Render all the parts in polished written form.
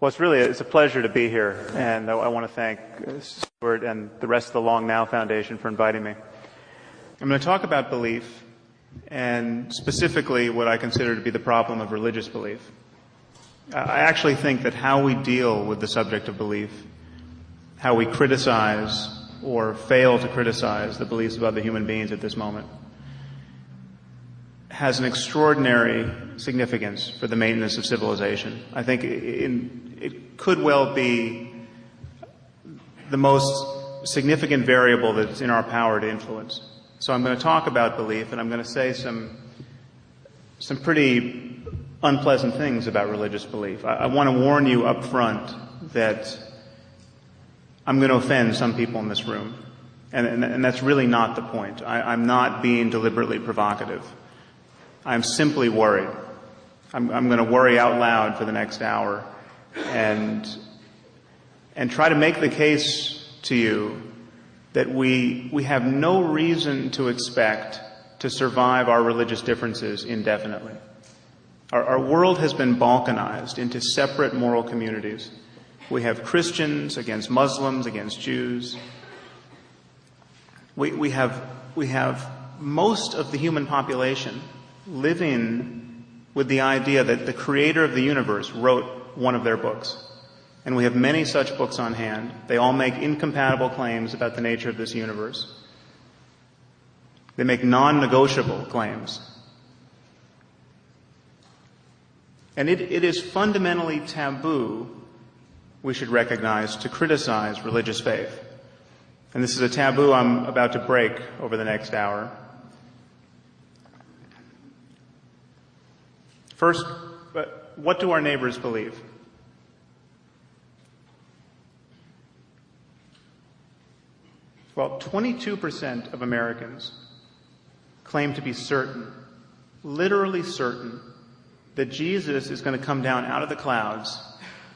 Well, it's a pleasure to be here, and I want to thank Stuart and the rest of the Long Now Foundation for inviting me. I'm going to talk about belief, and specifically what I consider to be the problem of religious belief. I actually think that how we deal with the subject of belief, how we criticize or fail to criticize the beliefs of other human beings at this moment, has an extraordinary significance for the maintenance of civilization. I think it could well be the most significant variable that's in our power to influence. So I'm going to talk about belief, and I'm going to say some pretty unpleasant things about religious belief. I want to warn you up front that I'm going to offend some people in this room, and that's really not the point. I'm not being deliberately provocative. I'm simply worried. I'm going to worry out loud for the next hour and try to make the case to you that we have no reason to expect to survive our religious differences indefinitely. Our world has been balkanized into separate moral communities. We have Christians against Muslims, against Jews. We have most of the human population living with the idea that the creator of the universe wrote one of their books. And we have many such books on hand. They all make incompatible claims about the nature of this universe. They make non-negotiable claims. And it is fundamentally taboo, we should recognize, to criticize religious faith. And this is a taboo I'm about to break over the next hour. First, what do our neighbors believe? Well, 22% of Americans claim to be certain, literally certain, that Jesus is going to come down out of the clouds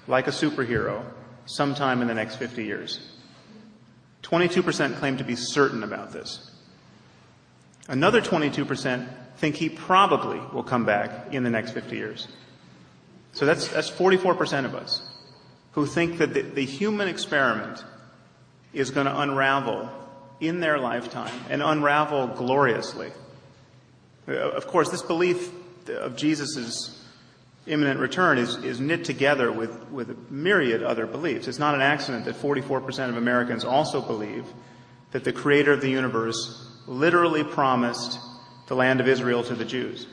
like a superhero sometime in the next 50 years. 22% claim to be certain about this. Another 22% think he probably will come back in the next 50 years. So that's 44% of us who think that the human experiment is going to unravel in their lifetime and unravel gloriously. Of course, this belief of Jesus' imminent return is knit together with a myriad other beliefs. It's not an accident that 44% of Americans also believe that the creator of the universe literally promised the land of Israel to the Jews.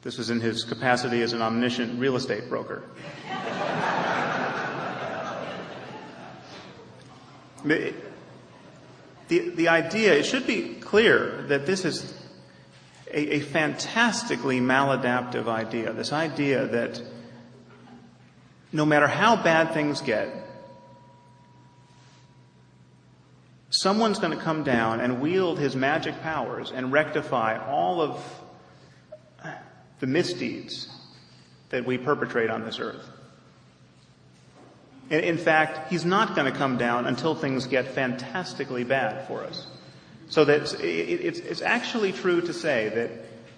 This was in his capacity as an omniscient real estate broker. The idea, it should be clear that this is a fantastically maladaptive idea, this idea that no matter how bad things get, someone's going to come down and wield his magic powers and rectify all of the misdeeds that we perpetrate on this earth. In fact, he's not going to come down until things get fantastically bad for us. So that it's actually true to say that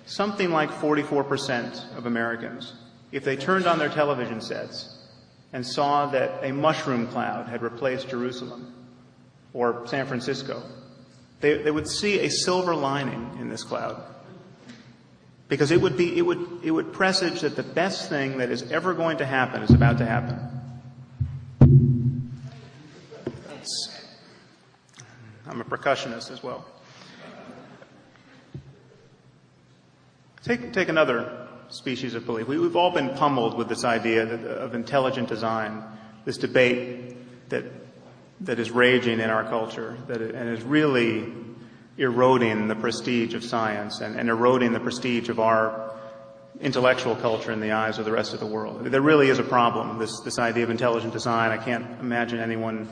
something like 44% of Americans, if they turned on their television sets and saw that a mushroom cloud had replaced Jerusalem or San Francisco, they would see a silver lining in this cloud. Because it would presage that the best thing that is ever going to happen is about to happen. I'm a percussionist as well. Take another species of belief. We've all been pummeled with this idea of intelligent design, this debate that is raging in our culture, and is really eroding the prestige of science and eroding the prestige of our intellectual culture in the eyes of the rest of the world. There really is a problem, this idea of intelligent design. I can't imagine anyone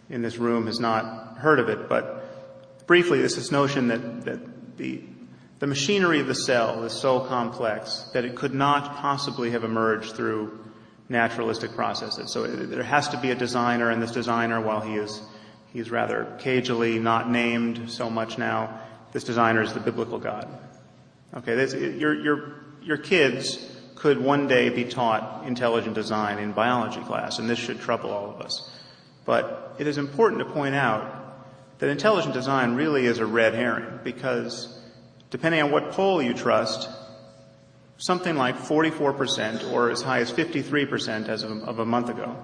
in this room has not heard of it, but briefly, it's this notion that the machinery of the cell is so complex that it could not possibly have emerged through naturalistic processes. So there has to be a designer, and this designer, while he's rather cagily not named so much now, this designer is the biblical God. Okay, your kids could one day be taught intelligent design in biology class, and this should trouble all of us. But it is important to point out that intelligent design really is a red herring, because depending on what poll you trust, something like 44% or as high as 53% as of a month ago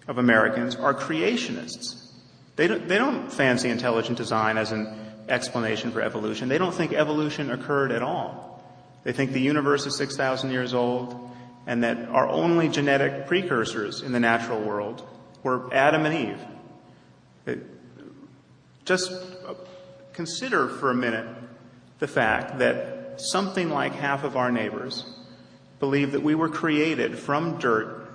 of Americans are creationists. They don't fancy intelligent design as an explanation for evolution. They don't think evolution occurred at all. They think the universe is 6,000 years old and that our only genetic precursors in the natural world were Adam and Eve. Just consider for a minute the fact that something like half of our neighbors believe that we were created from dirt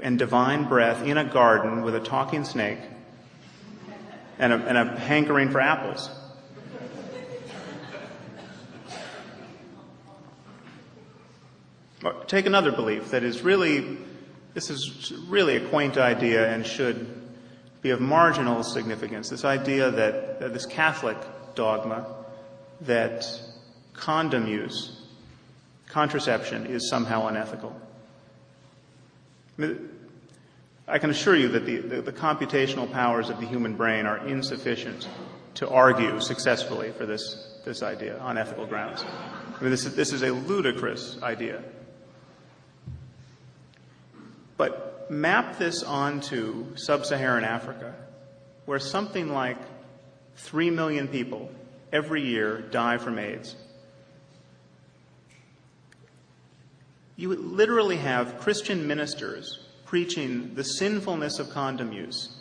and divine breath in a garden with a talking snake and a hankering for apples. Take another belief that is really, this is really a quaint idea and should be of marginal significance. This idea that this Catholic dogma that condom use, contraception, is somehow unethical. I can assure you that the computational powers of the human brain are insufficient to argue successfully for this idea on ethical grounds. I mean, this is a ludicrous idea. But map this onto sub-Saharan Africa, where something like 3 million people every year die from AIDS. You literally have Christian ministers preaching the sinfulness of condom use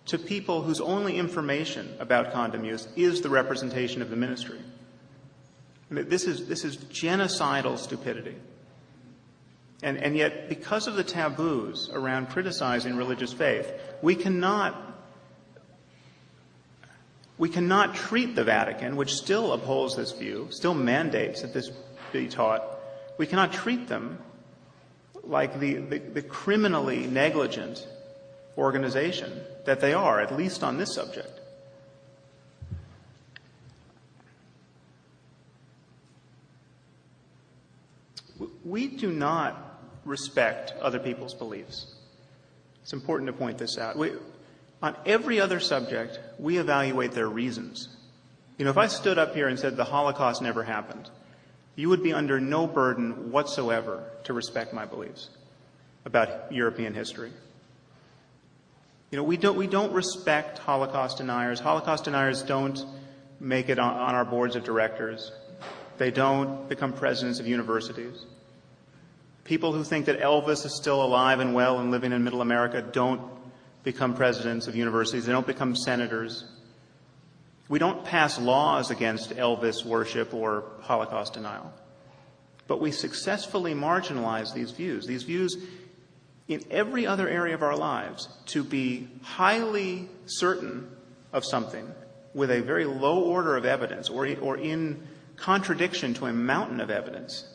to people whose only information about condom use is the representation of the ministry. I mean, this is genocidal stupidity. And yet, because of the taboos around criticizing religious faith, we cannot treat the Vatican, which still upholds this view, still mandates that this be taught, we cannot treat them like the criminally negligent organization that they are, at least on this subject. We do not respect other people's beliefs. It's important to point this out. On every other subject, we evaluate their reasons. You know, if I stood up here and said the Holocaust never happened, you would be under no burden whatsoever to respect my beliefs about European history. You know, we don't respect Holocaust deniers. Holocaust deniers don't make it on our boards of directors. They don't become presidents of universities. People who think that Elvis is still alive and well and living in Middle America don't become presidents of universities. They don't become senators. We don't pass laws against Elvis worship or Holocaust denial. But we successfully marginalize these views in every other area of our lives. To be highly certain of something with a very low order of evidence or in contradiction to a mountain of evidence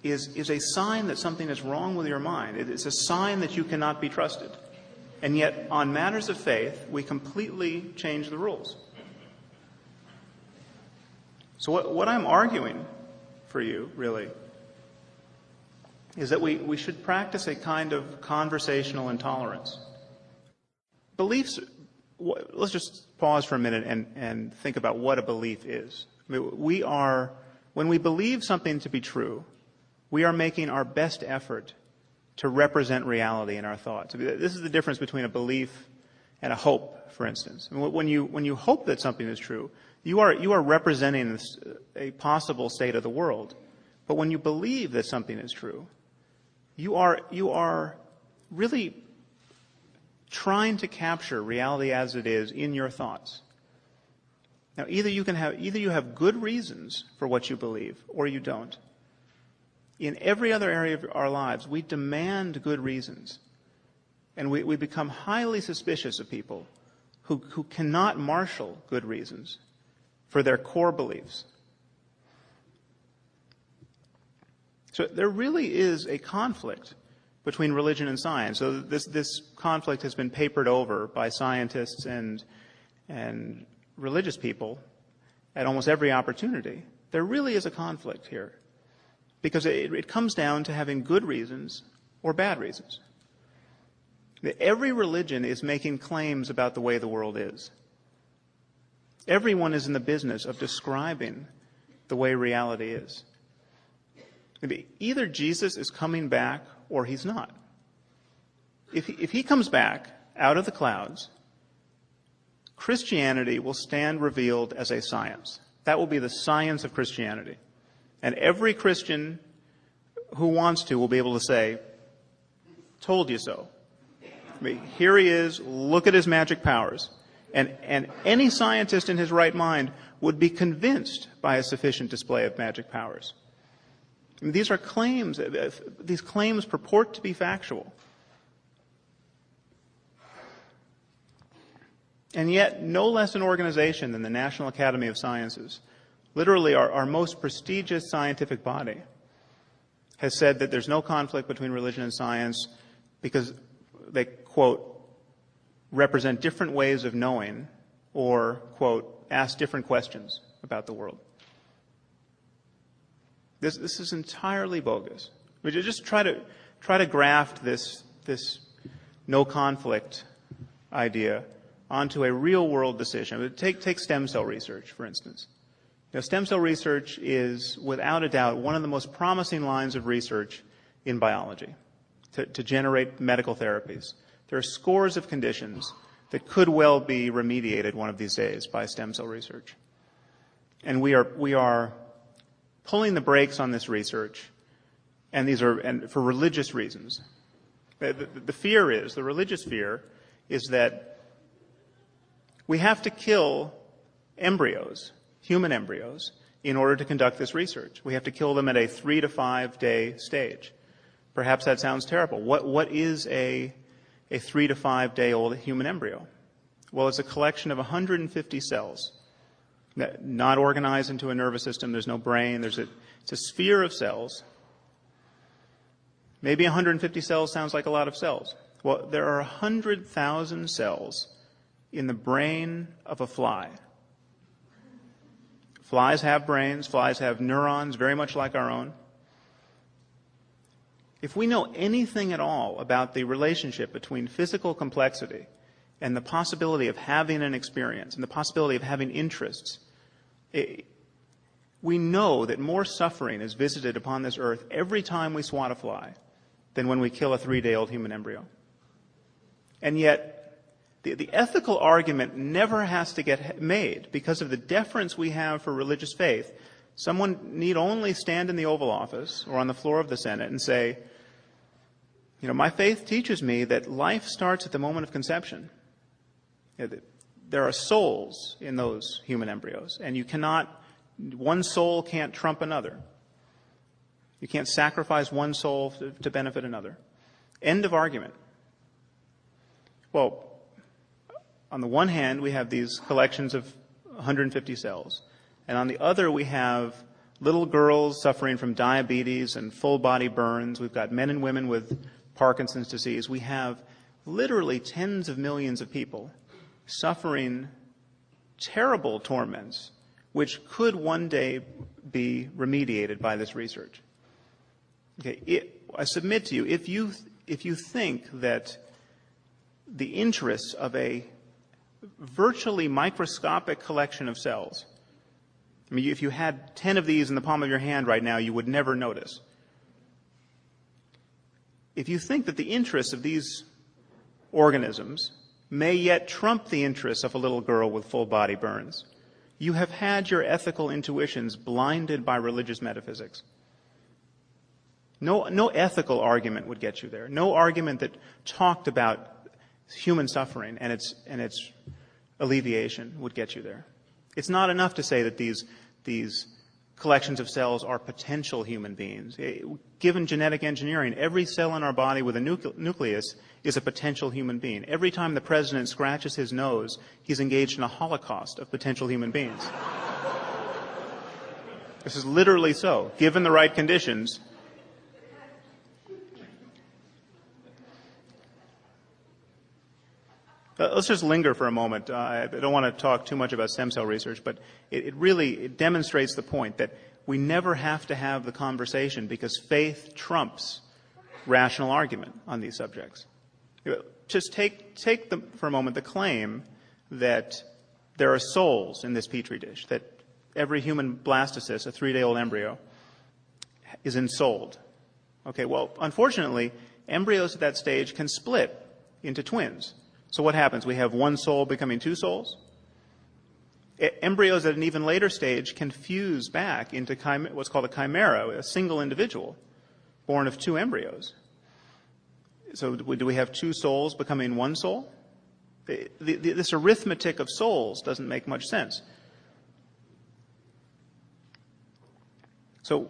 is a sign that something is wrong with your mind. It is a sign that you cannot be trusted. And yet, on matters of faith, we completely change the rules. So what I'm arguing for you, really, is that we should practice a kind of conversational intolerance. Beliefs, let's just pause for a minute and think about what a belief is. I mean, when we believe something to be true, we are making our best effort to represent reality in our thoughts. This is the difference between a belief and a hope, for instance. When you hope that something is true, you are representing a possible state of the world. But when you believe that something is true, you are really trying to capture reality as it is in your thoughts. Now, either you have good reasons for what you believe, or you don't. In every other area of our lives, we demand good reasons. And we become highly suspicious of people who cannot marshal good reasons for their core beliefs. So there really is a conflict between religion and science. So this conflict has been papered over by scientists and religious people at almost every opportunity. There really is a conflict here. because it comes down to having good reasons or bad reasons. Every religion is making claims about the way the world is. Everyone is in the business of describing the way reality is. Either Jesus is coming back or he's not. If he comes back out of the clouds, Christianity will stand revealed as a science. That will be the science of Christianity. And every Christian who wants to will be able to say, told you so. Here he is, look at his magic powers. And any scientist in his right mind would be convinced by a sufficient display of magic powers. These are claims. These claims purport to be factual. And yet, no less an organization than the National Academy of Sciences, literally our most prestigious scientific body, has said that there's no conflict between religion and science because they, quote, represent different ways of knowing or, quote, ask different questions about the world. This is entirely bogus. We just try to graft this no conflict idea onto a real world decision. Take stem cell research, for instance. Stem cell research is, without a doubt, one of the most promising lines of research in biology to generate medical therapies. There are scores of conditions that could well be remediated one of these days by stem cell research. And we are pulling the brakes on this research, and for religious reasons. The religious fear is that we have to kill embryos, human embryos, in order to conduct this research. We have to kill them at a 3 to 5 day stage. Perhaps that sounds terrible. What is a 3 to 5 day old human embryo? Well, it's a collection of 150 cells, not organized into a nervous system. There's no brain. It's a sphere of cells. Maybe 150 cells sounds like a lot of cells. Well, there are 100,000 cells in the brain of a fly. Flies have brains. Flies have neurons, very much like our own. If we know anything at all about the relationship between physical complexity and the possibility of having an experience and the possibility of having interests, we know that more suffering is visited upon this earth every time we swat a fly than when we kill a 3-day-old human embryo. And yet, the ethical argument never has to get made because of the deference we have for religious faith. Someone need only stand in the Oval Office or on the floor of the Senate and say, my faith teaches me that life starts at the moment of conception. There are souls in those human embryos, and one soul can't trump another. You can't sacrifice one soul to benefit another. End of argument. Well, on the one hand, we have these collections of 150 cells, and on the other, we have little girls suffering from diabetes and full-body burns. We've got men and women with Parkinson's disease. We have literally tens of millions of people suffering terrible torments, which could one day be remediated by this research. Okay, I submit to you, if you think that the interests of a virtually microscopic collection of cells, if you had 10 of these in the palm of your hand right now, you would never notice. If you think that the interests of these organisms may yet trump the interests of a little girl with full-body burns, you have had your ethical intuitions blinded by religious metaphysics. No ethical argument would get you there. No argument that talked about human suffering and its alleviation would get you there. It's not enough to say that these collections of cells are potential human beings. Given genetic engineering, every cell in our body with a nucleus is a potential human being. Every time the president scratches his nose, he's engaged in a holocaust of potential human beings. This is literally so. Given the right conditions, let's just linger for a moment. I don't want to talk too much about stem cell research, but it really demonstrates the point that we never have to have the conversation because faith trumps rational argument on these subjects. Just take for a moment the claim that there are souls in this petri dish, that every human blastocyst, a 3-day-old embryo, is ensouled. Okay, well, unfortunately, embryos at that stage can split into twins. So what happens? We have one soul becoming two souls. Embryos at an even later stage can fuse back into what's called a chimera, a single individual born of two embryos. So do we have two souls becoming one soul? This arithmetic of souls doesn't make much sense. So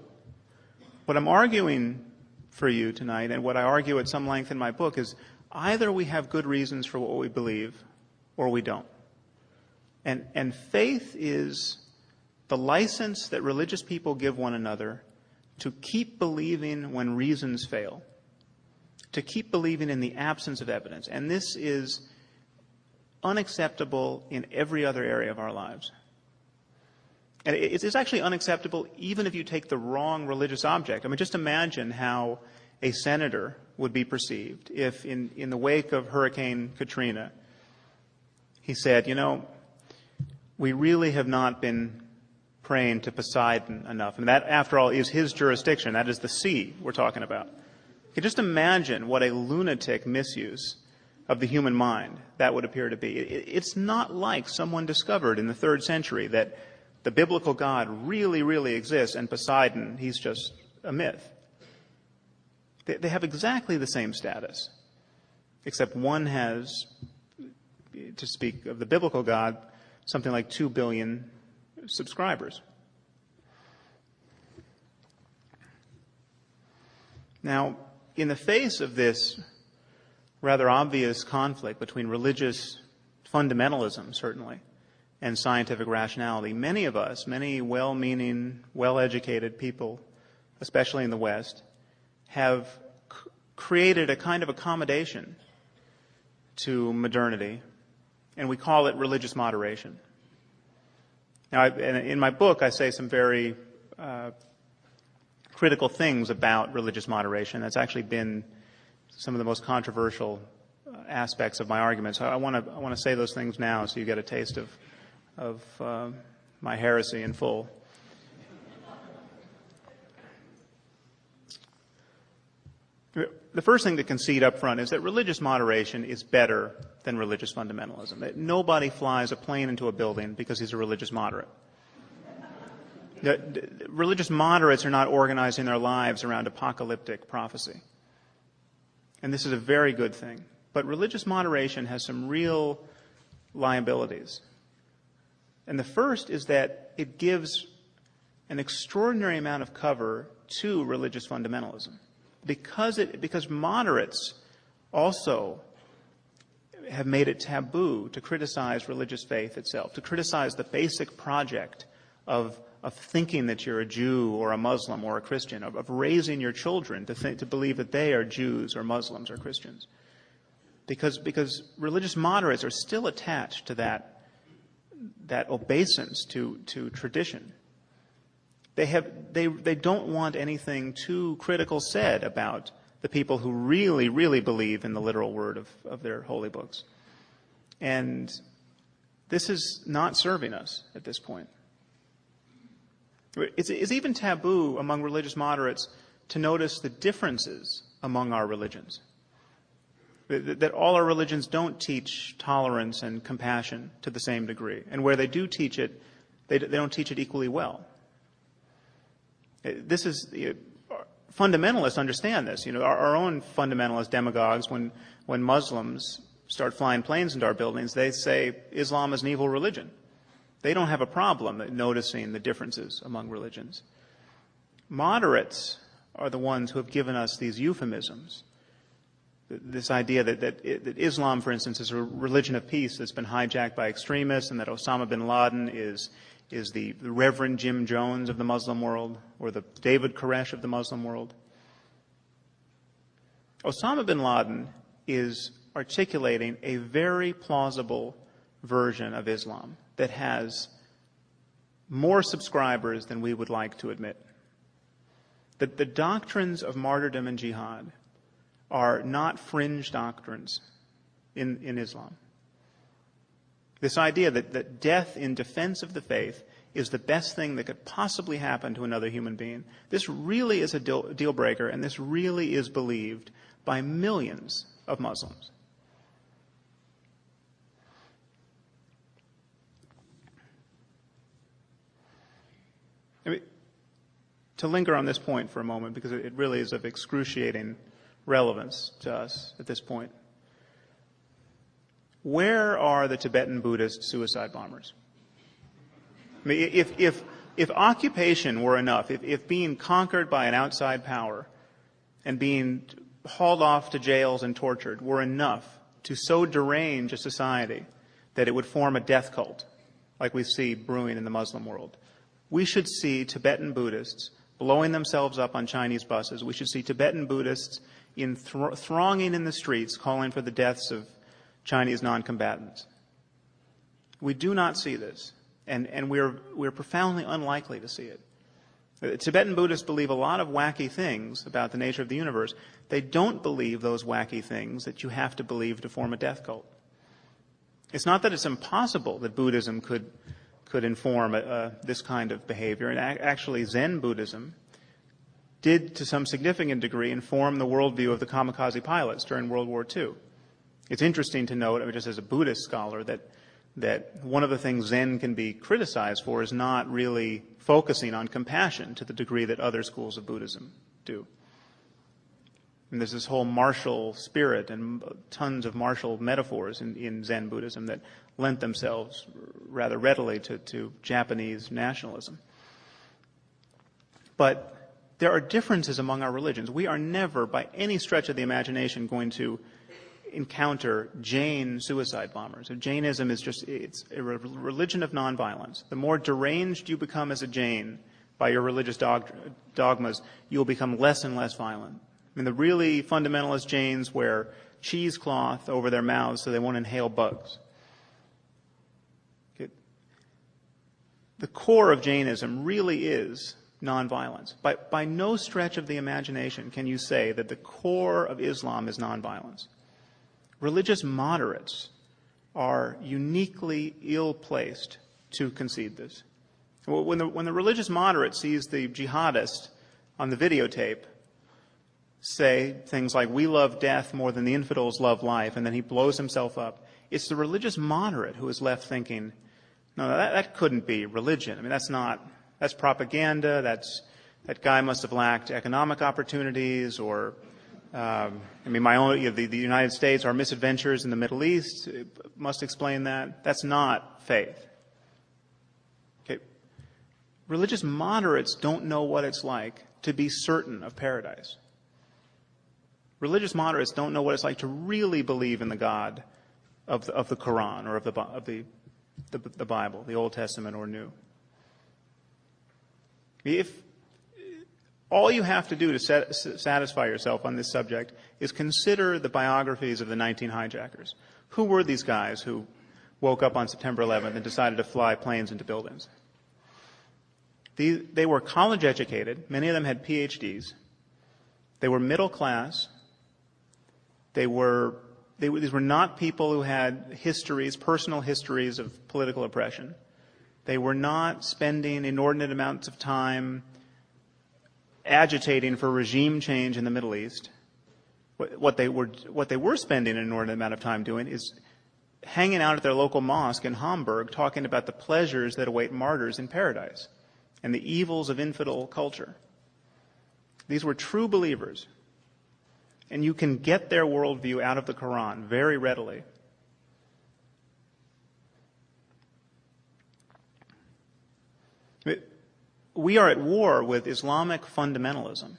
what I'm arguing for you tonight, and what I argue at some length in my book, is either we have good reasons for what we believe or we don't. And faith is the license that religious people give one another to keep believing when reasons fail, to keep believing in the absence of evidence. And this is unacceptable in every other area of our lives. And it's actually unacceptable even if you take the wrong religious object. I mean, just imagine how a senator would be perceived if in the wake of Hurricane Katrina, he said, we really have not been praying to Poseidon enough. And that, after all, is his jurisdiction. That is the sea we're talking about. You can just imagine what a lunatic misuse of the human mind that would appear to be. It's not like someone discovered in the 3rd century that the biblical God really, really exists and Poseidon, he's just a myth. They have exactly the same status, except one has, to speak of the biblical God, something like 2 billion subscribers. Now, in the face of this rather obvious conflict between religious fundamentalism, certainly, and scientific rationality, many of us, many well-meaning, well-educated people, especially in the West, have created a kind of accommodation to modernity, and we call it religious moderation. Now, in my book, I say some very critical things about religious moderation. That's actually been some of the most controversial aspects of my arguments. I want to say those things now so you get a taste of my heresy in full. The first thing to concede up front is that religious moderation is better than religious fundamentalism. That nobody flies a plane into a building because he's a religious moderate. Religious moderates are not organizing their lives around apocalyptic prophecy. And this is a very good thing. But religious moderation has some real liabilities. And the first is that it gives an extraordinary amount of cover to religious fundamentalism. Because moderates also have made it taboo to criticize religious faith itself, to criticize the basic project of thinking that you're a Jew or a Muslim or a Christian, of raising your children to believe that they are Jews or Muslims or Christians. Because religious moderates are still attached to that obeisance to tradition. They don't want anything too critical said about the people who really, really believe in the literal word of their holy books. And this is not serving us at this point. It's even taboo among religious moderates to notice the differences among our religions. That all our religions don't teach tolerance and compassion to the same degree. And where they do teach it, they don't teach it equally well. This is, fundamentalists understand this. Our own fundamentalist demagogues, when Muslims start flying planes into our buildings, they say Islam is an evil religion. They don't have a problem noticing the differences among religions. Moderates are the ones who have given us these euphemisms. This idea that Islam, for instance, is a religion of peace that's been hijacked by extremists, and that Osama bin Laden is the Reverend Jim Jones of the Muslim world, or the David Koresh of the Muslim world. Osama bin Laden is articulating a very plausible version of Islam that has more subscribers than we would like to admit. That the doctrines of martyrdom and jihad are not fringe doctrines in Islam. This idea that death in defense of the faith is the best thing that could possibly happen to another human being. This really is a deal breaker, and this really is believed by millions of Muslims. I mean, to linger on this point for a moment, because it really is of excruciating relevance to us at this point. Where are the Tibetan Buddhist suicide bombers? I mean, if occupation were enough, if being conquered by an outside power and being hauled off to jails and tortured were enough to so derange a society that it would form a death cult, like we see brewing in the Muslim world, we should see Tibetan Buddhists blowing themselves up on Chinese buses. We should see Tibetan Buddhists thronging in the streets calling for the deaths of Chinese non-combatants. We do not see this, and we're profoundly unlikely to see it. Tibetan Buddhists believe a lot of wacky things about the nature of the universe. They don't believe those wacky things that you have to believe to form a death cult. It's not that it's impossible that Buddhism could inform this kind of behavior, and actually Zen Buddhism did to some significant degree inform the worldview of the kamikaze pilots during World War II. It's interesting to note, just as a Buddhist scholar, that one of the things Zen can be criticized for is not really focusing on compassion to the degree that other schools of Buddhism do. And there's this whole martial spirit and tons of martial metaphors in Zen Buddhism that lent themselves rather readily to Japanese nationalism. But there are differences among our religions. We are never, by any stretch of the imagination, going to encounter Jain suicide bombers. Jainism is it's a religion of nonviolence. The more deranged you become as a Jain by your religious dogmas, you will become less and less violent. I mean, the really fundamentalist Jains wear cheesecloth over their mouths so they won't inhale bugs. The core of Jainism really is nonviolence. By no stretch of the imagination can you say that the core of Islam is nonviolence. Religious moderates are uniquely ill-placed to concede this. When the religious moderate sees the jihadist on the videotape say things like, "We love death more than the infidels love life," and then he blows himself up, it's the religious moderate who is left thinking, no, that couldn't be religion. I mean, that's propaganda, that guy must have lacked economic opportunities, or the United States, our misadventures in the Middle East must explain that. That's not faith. Okay. Religious moderates don't know what it's like to be certain of paradise. Religious moderates don't know what it's like to really believe in the God of the Quran or of the Bible, the Old Testament or New. If all you have to do to satisfy yourself on this subject is consider the biographies of the 19 hijackers. Who were these guys who woke up on September 11th and decided to fly planes into buildings? They were college educated. Many of them had PhDs. They were middle class. These were not people who had personal histories of political oppression. They were not spending inordinate amounts of time agitating for regime change in the Middle East. What they were spending an inordinate amount of time doing is hanging out at their local mosque in Hamburg talking about the pleasures that await martyrs in paradise and the evils of infidel culture. These were true believers. And you can get their worldview out of the Quran very readily. We are at war with Islamic fundamentalism,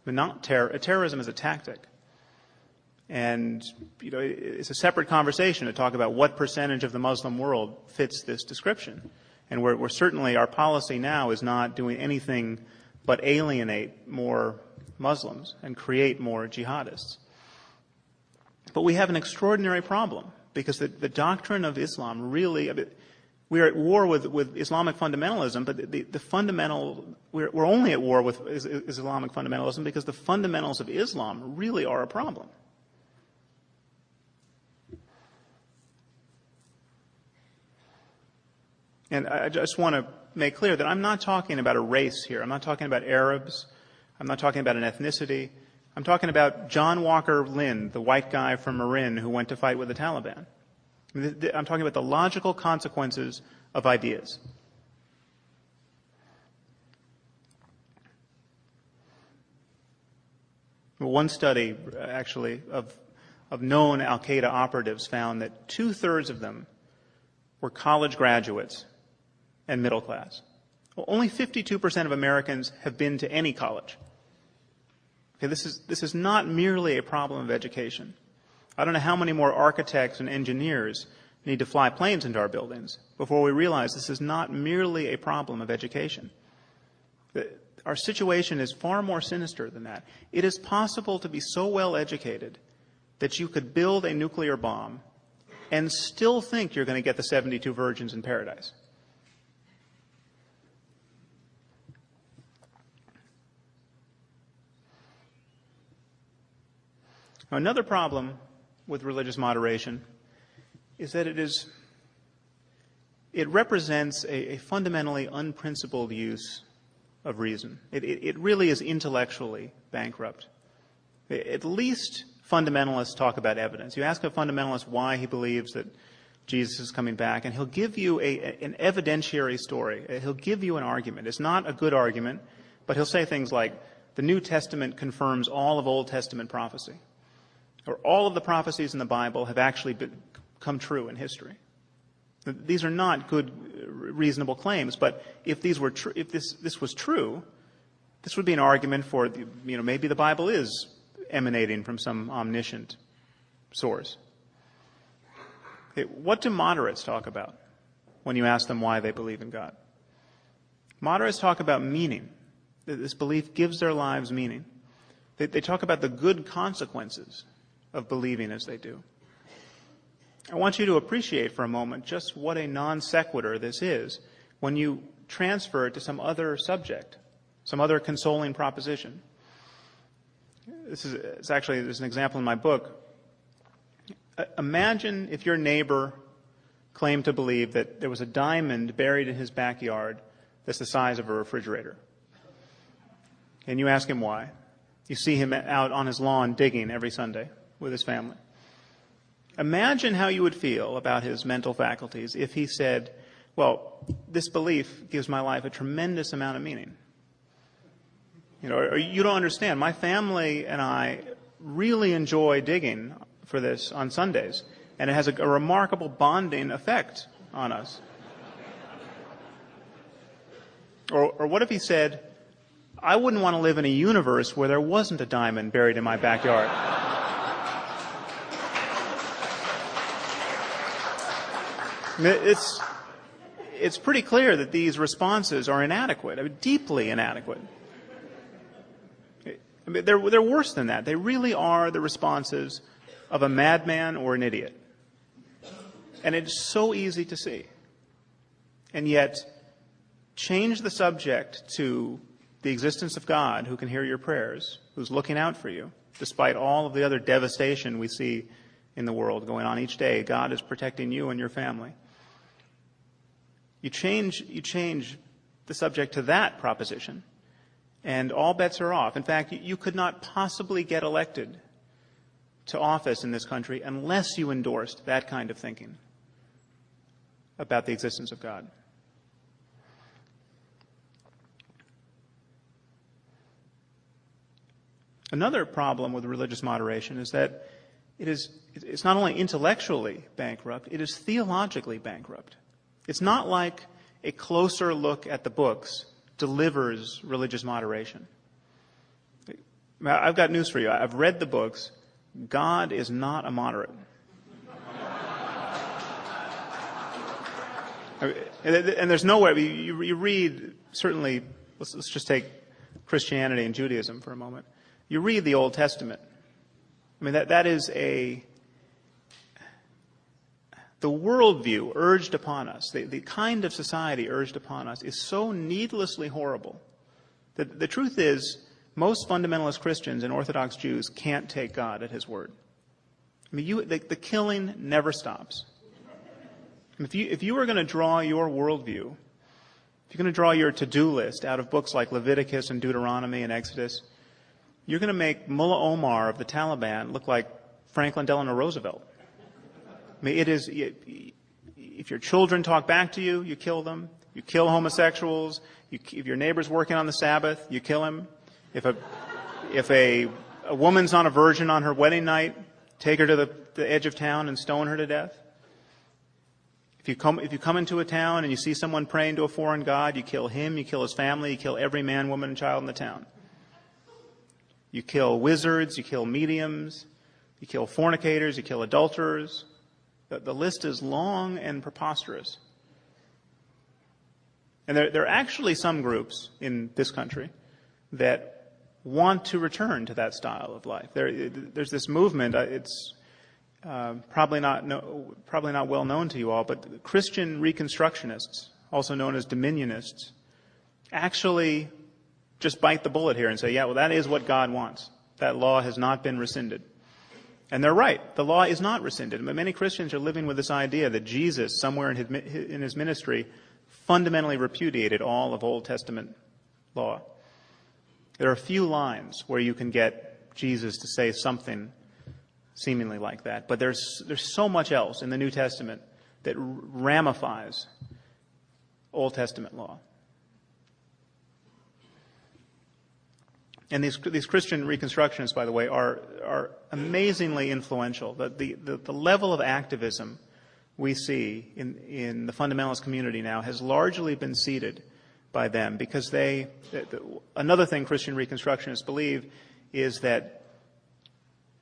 but not terrorism is a tactic. And it's a separate conversation to talk about what percentage of the Muslim world fits this description. And we're certainly, our policy now is not doing anything but alienate more Muslims and create more jihadists. But we have an extraordinary problem because the doctrine of Islam really, We are at war with Islamic fundamentalism, but the fundamental, we're only at war with Islamic fundamentalism because the fundamentals of Islam really are a problem. And I just want to make clear that I'm not talking about a race here. I'm not talking about Arabs. I'm not talking about an ethnicity. I'm talking about John Walker Lindh, the white guy from Marin who went to fight with the Taliban. I'm talking about the logical consequences of ideas. One study, actually, of known al-Qaeda operatives found that 2/3 of them were college graduates and middle class. Well, only 52% of Americans have been to any college. Okay, this is not merely a problem of education. I don't know how many more architects and engineers need to fly planes into our buildings before we realize this is not merely a problem of education. Our situation is far more sinister than that. It is possible to be so well educated that you could build a nuclear bomb and still think you're going to get the 72 virgins in paradise. Now, another problem with religious moderation is that it represents a fundamentally unprincipled use of reason. It really is intellectually bankrupt. At least fundamentalists talk about evidence. You ask a fundamentalist why he believes that Jesus is coming back, and he'll give you an evidentiary story. He'll give you an argument. It's not a good argument, but he'll say things like, the New Testament confirms all of Old Testament prophecy, or all of the prophecies in the Bible have actually come true in history. These are not good, reasonable claims, but if these were if this was true, this would be an argument for, maybe the Bible is emanating from some omniscient source. Okay, what do moderates talk about when you ask them why they believe in God? Moderates talk about meaning. This belief gives their lives meaning. They talk about the good consequences of believing as they do. I want you to appreciate for a moment just what a non sequitur this is when you transfer it to some other subject, some other consoling proposition. There's an example in my book. Imagine if your neighbor claimed to believe that there was a diamond buried in his backyard that's the size of a refrigerator. And you ask him why. You see him out on his lawn digging every Sunday with his family. Imagine how you would feel about his mental faculties if he said, well, this belief gives my life a tremendous amount of meaning. Or you don't understand. My family and I really enjoy digging for this on Sundays, and it has a remarkable bonding effect on us. Or what if he said, I wouldn't want to live in a universe where there wasn't a diamond buried in my backyard. It's pretty clear that these responses are inadequate, deeply inadequate. They're worse than that. They really are the responses of a madman or an idiot. And it's so easy to see. And yet, change the subject to the existence of God who can hear your prayers, who's looking out for you, despite all of the other devastation we see in the world going on each day. God is protecting you and your family. You change the subject to that proposition, and all bets are off. In fact, you could not possibly get elected to office in this country unless you endorsed that kind of thinking about the existence of God. Another problem with religious moderation is that it's not only intellectually bankrupt, it is theologically bankrupt. It's not like a closer look at the books delivers religious moderation. I've got news for you. I've read the books. God is not a moderate. And there's no way. You read, certainly, let's just take Christianity and Judaism for a moment. You read the Old Testament. I mean, that is The worldview urged upon us, the kind of society urged upon us, is so needlessly horrible that the truth is most fundamentalist Christians and Orthodox Jews can't take God at his word. I mean, the killing never stops. If you were going to draw your worldview, if you're going to draw your to-do list out of books like Leviticus and Deuteronomy and Exodus, you're going to make Mullah Omar of the Taliban look like Franklin Delano Roosevelt. I mean, if your children talk back to you, you kill them. You kill homosexuals. If your neighbor's working on the Sabbath, you kill him. If a woman's not a virgin on her wedding night, take her to the edge of town and stone her to death. If you come into a town and you see someone praying to a foreign god, you kill him, you kill his family, you kill every man, woman, and child in the town. You kill wizards, you kill mediums, you kill fornicators, you kill adulterers. The list is long and preposterous. And there are actually some groups in this country that want to return to that style of life. There's this movement, it's probably not well known to you all, but Christian Reconstructionists, also known as Dominionists, actually just bite the bullet here and say, yeah, well, that is what God wants. That law has not been rescinded. And they're right. The law is not rescinded. But many Christians are living with this idea that Jesus, somewhere in his ministry, fundamentally repudiated all of Old Testament law. There are a few lines where you can get Jesus to say something seemingly like that. But there's so much else in the New Testament that ramifies Old Testament law. And these Christian Reconstructionists, by the way, are amazingly influential. The level of activism we see in the fundamentalist community now has largely been seeded by them, because another thing Christian Reconstructionists believe is that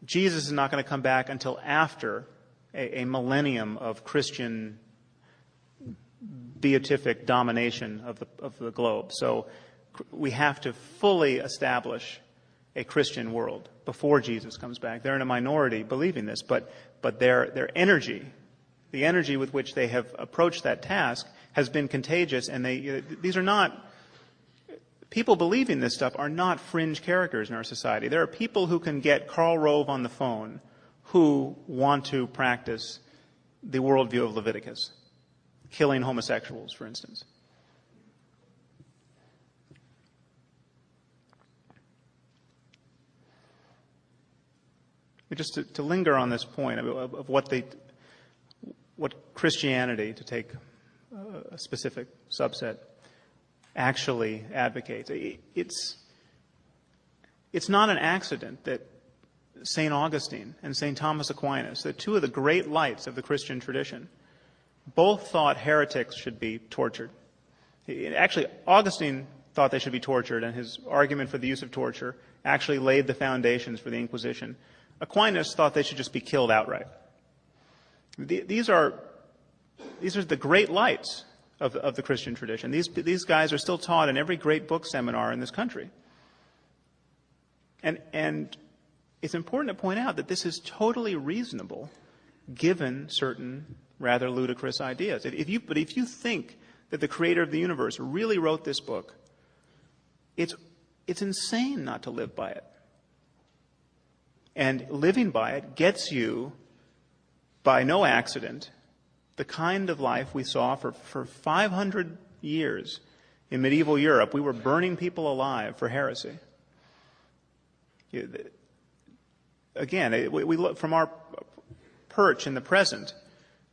Jesus is not going to come back until after a millennium of Christian beatific domination of the globe. So we have to fully establish a Christian world before Jesus comes back. They're in a minority believing this, but their energy, the energy with which they have approached that task, has been contagious. And these are not people believing this stuff are not fringe characters in our society. There are people who can get Karl Rove on the phone who want to practice the worldview of Leviticus, killing homosexuals, for instance. Just to linger on this point of what Christianity, to take a specific subset, actually advocates. It's not an accident that St. Augustine and St. Thomas Aquinas, the two of the great lights of the Christian tradition, both thought heretics should be tortured. Actually, Augustine thought they should be tortured, and his argument for the use of torture actually laid the foundations for the Inquisition. Aquinas thought they should just be killed outright. These are the great lights of the Christian tradition. These guys are still taught in every great book seminar in this country. And it's important to point out that this is totally reasonable given certain rather ludicrous ideas. But if you think that the creator of the universe really wrote this book, it's insane not to live by it. And living by it gets you, by no accident, the kind of life we saw for 500 years in medieval Europe. We were burning people alive for heresy. Again, we look from our perch in the present,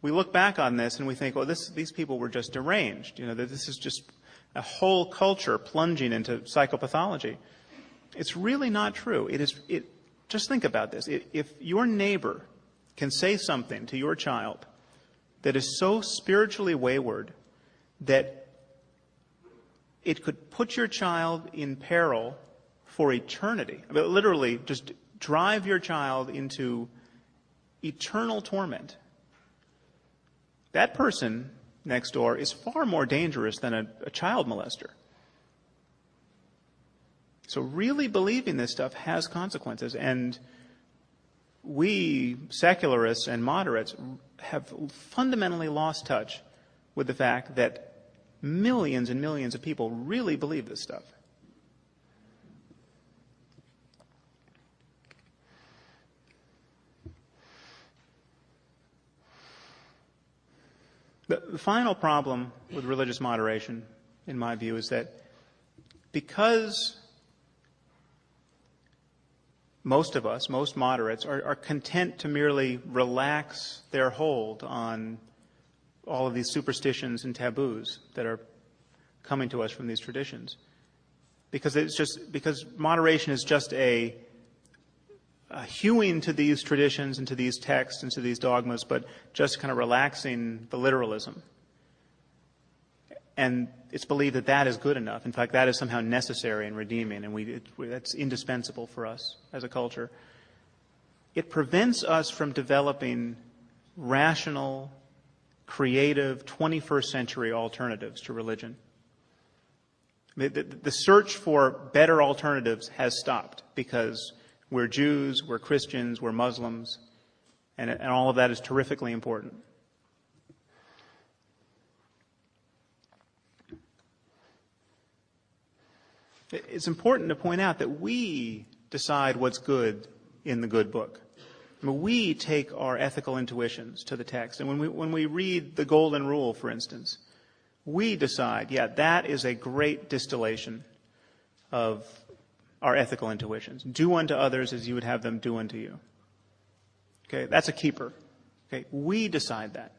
we look back on this and we think, well, these people were just deranged. That this is just a whole culture plunging into psychopathology. It's really not true. Just think about this. If your neighbor can say something to your child that is so spiritually wayward that it could put your child in peril for eternity, I mean, literally just drive your child into eternal torment, that person next door is far more dangerous than a child molester. So really believing this stuff has consequences. And we secularists and moderates have fundamentally lost touch with the fact that millions and millions of people really believe this stuff. The final problem with religious moderation, in my view, is that because most of us, most moderates, are content to merely relax their hold on all of these superstitions and taboos that are coming to us from these traditions, because moderation is just a hewing to these traditions and to these texts and to these dogmas, but just kind of relaxing the literalism. And it's believed that that is good enough. In fact, that is somehow necessary and redeeming, and that's indispensable for us as a culture. It prevents us from developing rational, creative, 21st century alternatives to religion. The search for better alternatives has stopped because we're Jews, we're Christians, we're Muslims, and all of that is terrifically important. It's important to point out that we decide what's good in the good book. I mean, we take our ethical intuitions to the text. And when we read the Golden Rule, for instance, we decide, yeah, that is a great distillation of our ethical intuitions. Do unto others as you would have them do unto you. Okay, that's a keeper. Okay, we decide that.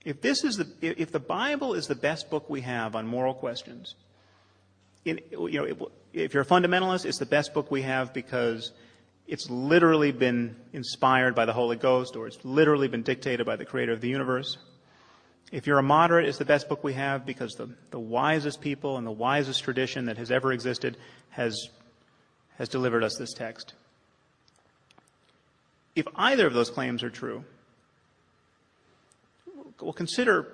If the Bible is the best book we have on moral questions, if you're a fundamentalist, it's the best book we have because it's literally been inspired by the Holy Ghost, or it's literally been dictated by the creator of the universe. If you're a moderate, it's the best book we have because the wisest people and the wisest tradition that has ever existed has delivered us this text. If either of those claims are true, well, consider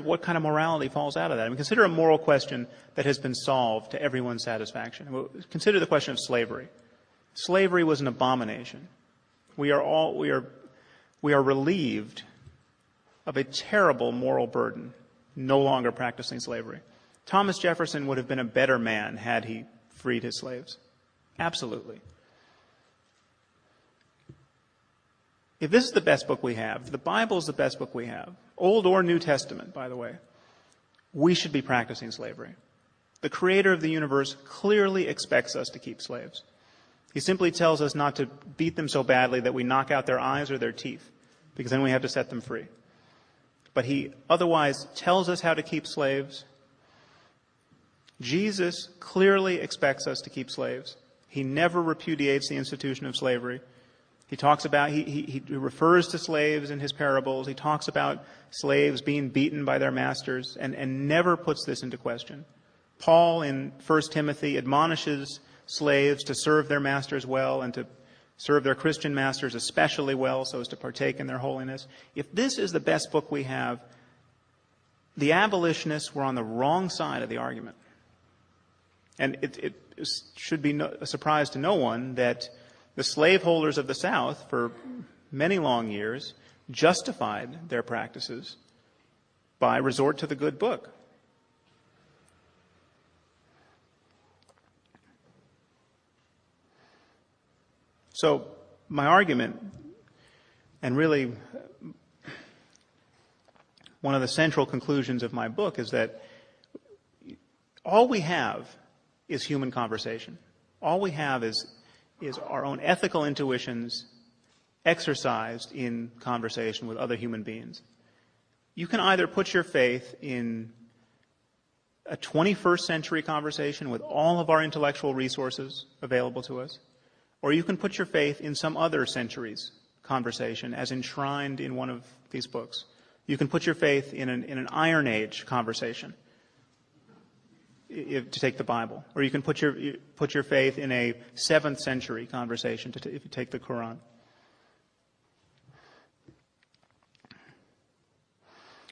what kind of morality falls out of that. I mean, consider a moral question that has been solved to everyone's satisfaction. Consider the question of slavery. Slavery was an abomination. We are relieved of a terrible moral burden, no longer practicing slavery. Thomas Jefferson would have been a better man had he freed his slaves. Absolutely. If this is the best book we have, if the Bible is the best book we have, Old or New Testament, by the way, we should be practicing slavery. The creator of the universe clearly expects us to keep slaves. He simply tells us not to beat them so badly that we knock out their eyes or their teeth, because then we have to set them free. But he otherwise tells us how to keep slaves. Jesus clearly expects us to keep slaves. He never repudiates the institution of slavery. He talks about, he refers to slaves in his parables. He talks about slaves being beaten by their masters and never puts this into question. Paul in 1 Timothy admonishes slaves to serve their masters well and to serve their Christian masters especially well so as to partake in their holiness. If this is the best book we have, the abolitionists were on the wrong side of the argument. And it should be a surprise to no one that the slaveholders of the South, for many long years, justified their practices by resort to the good book. So my argument, and really one of the central conclusions of my book, is that all we have is human conversation. All we have is our own ethical intuitions exercised in conversation with other human beings. You can either put your faith in a 21st century conversation with all of our intellectual resources available to us, or you can put your faith in some other century's conversation as enshrined in one of these books. You can put your faith in an Iron Age conversation, to take the Bible, or you can put your faith in a 7th century conversation if you take the Quran.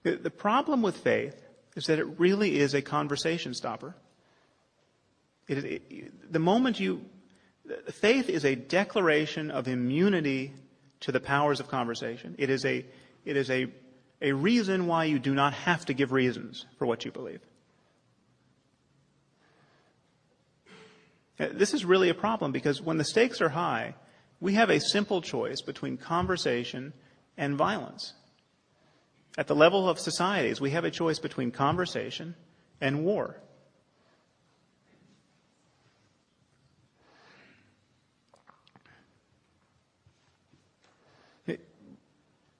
The problem with faith is that it really is a conversation stopper. The moment Faith is a declaration of immunity to the powers of conversation. It is a reason why you do not have to give reasons for what you believe. This is really a problem because when the stakes are high, we have a simple choice between conversation and violence. At the level of societies, we have a choice between conversation and war.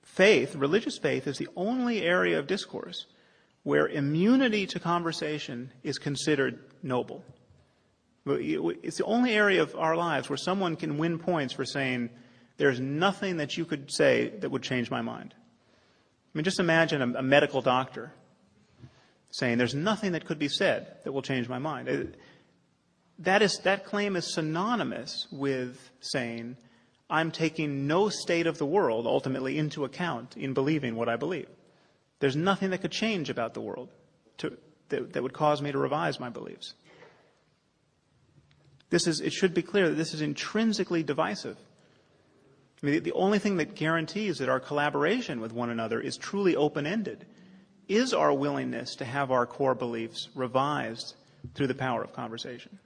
Faith, religious faith, is the only area of discourse where immunity to conversation is considered noble. It's the only area of our lives where someone can win points for saying, there's nothing that you could say that would change my mind. I mean, just imagine a medical doctor saying, there's nothing that could be said that will change my mind. That claim is synonymous with saying, I'm taking no state of the world ultimately into account in believing what I believe. There's nothing that could change about the world that would cause me to revise my beliefs. It should be clear that this is intrinsically divisive. I mean, the only thing that guarantees that our collaboration with one another is truly open-ended is our willingness to have our core beliefs revised through the power of conversation.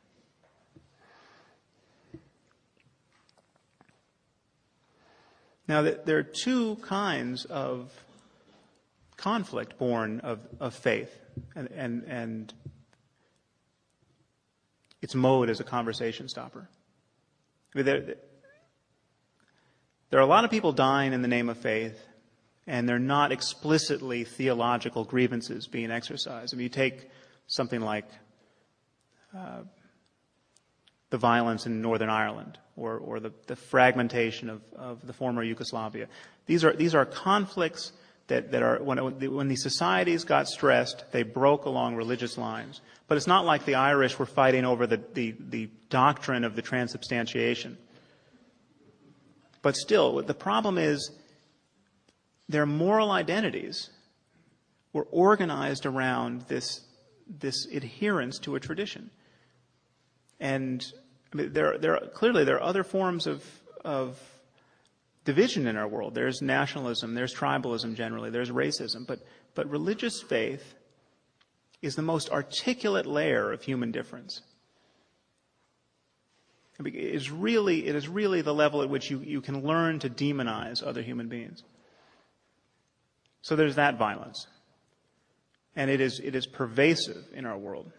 Now, there are two kinds of conflict born of faith and its mode as a conversation stopper. I mean, there are a lot of people dying in the name of faith, and they're not explicitly theological grievances being exercised. If you take something like the violence in Northern Ireland or the fragmentation of the former Yugoslavia, these are conflicts that are when these societies got stressed, they broke along religious lines. But it's not like the Irish were fighting over the doctrine of the transubstantiation. But still, the problem is their moral identities were organized around this adherence to a tradition. And I mean, there are other forms of division in our world. There's nationalism, there's tribalism generally, there's racism. But religious faith is the most articulate layer of human difference. I mean, it is really the level at which you can learn to demonize other human beings. So there's that violence. And it is pervasive in our world.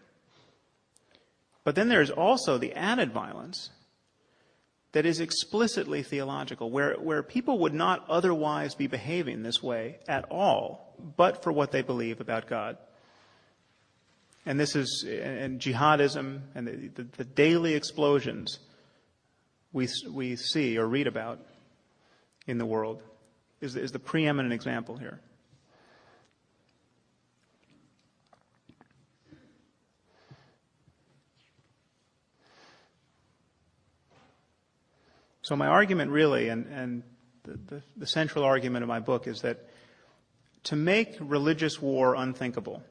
But then there's also the added violence that is explicitly theological, where people would not otherwise be behaving this way at all, but for what they believe about God. And this is, and jihadism and the daily explosions we see or read about in the world is the preeminent example here. So my argument really, and the central argument of my book is that to make religious war unthinkable,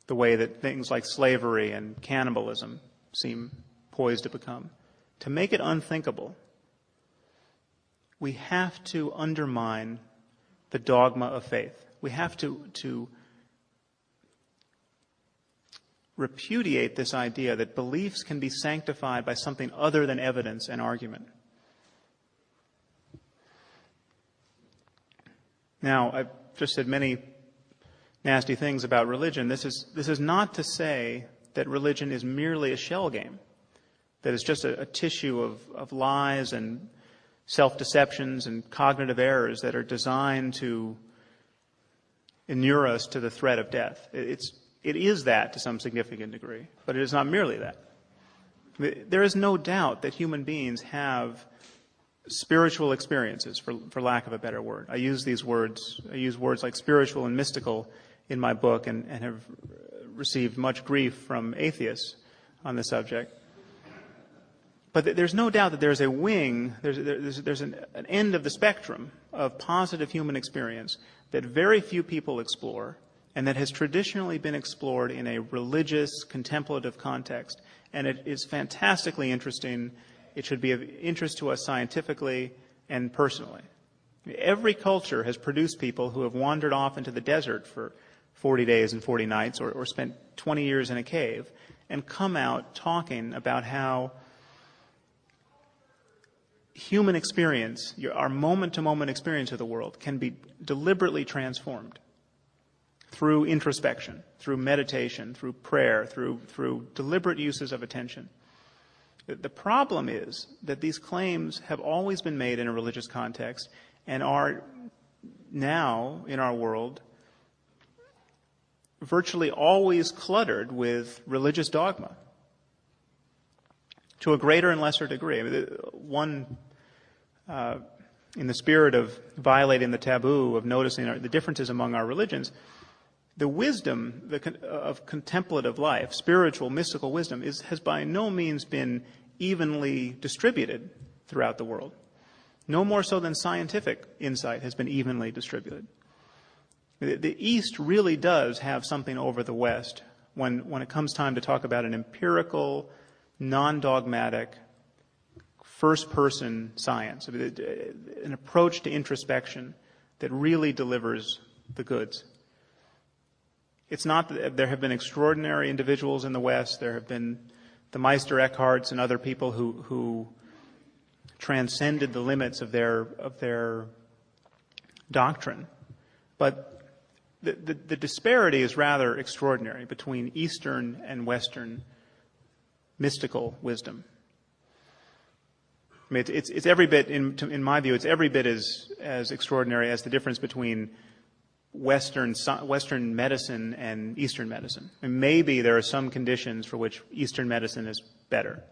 the way that things like slavery and cannibalism seem poised to become, to make it unthinkable, we have to undermine the dogma of faith. We have to repudiate this idea that beliefs can be sanctified by something other than evidence and argument. Now, I've just said many nasty things about religion. This is not to say that religion is merely a shell game, that it's just a tissue of lies and self-deceptions and cognitive errors that are designed to inure us to the threat of death. It is that to some significant degree, but it is not merely that. There is no doubt that human beings have spiritual experiences, for lack of a better word. I use words like spiritual and mystical in my book and have received much grief from atheists on the subject. But there's no doubt that there's a wing, there's an end of the spectrum of positive human experience that very few people explore, and that has traditionally been explored in a religious, contemplative context. And it is fantastically interesting. It should be of interest to us scientifically and personally. Every culture has produced people who have wandered off into the desert for 40 days and 40 nights or spent 20 years in a cave and come out talking about how human experience, our moment-to-moment experience of the world, can be deliberately transformed through introspection, through meditation, through prayer, through deliberate uses of attention. The problem is that these claims have always been made in a religious context and are now, in our world, virtually always cluttered with religious dogma to a greater and lesser degree. I mean, one, in the spirit of violating the taboo of noticing the differences among our religions, the wisdom of contemplative life, spiritual, mystical wisdom, has by no means been evenly distributed throughout the world. No more so than scientific insight has been evenly distributed. The East really does have something over the West when it comes time to talk about an empirical, non-dogmatic, first-person science, an approach to introspection that really delivers the goods. It's not that there have been extraordinary individuals in the West. There have been the Meister Eckharts and other people who transcended the limits of their doctrine. But the disparity is rather extraordinary between Eastern and Western mystical wisdom. I mean, it's every bit, in my view, it's every bit as extraordinary as the difference between Western medicine and Eastern medicine. And maybe there are some conditions for which Eastern medicine is better.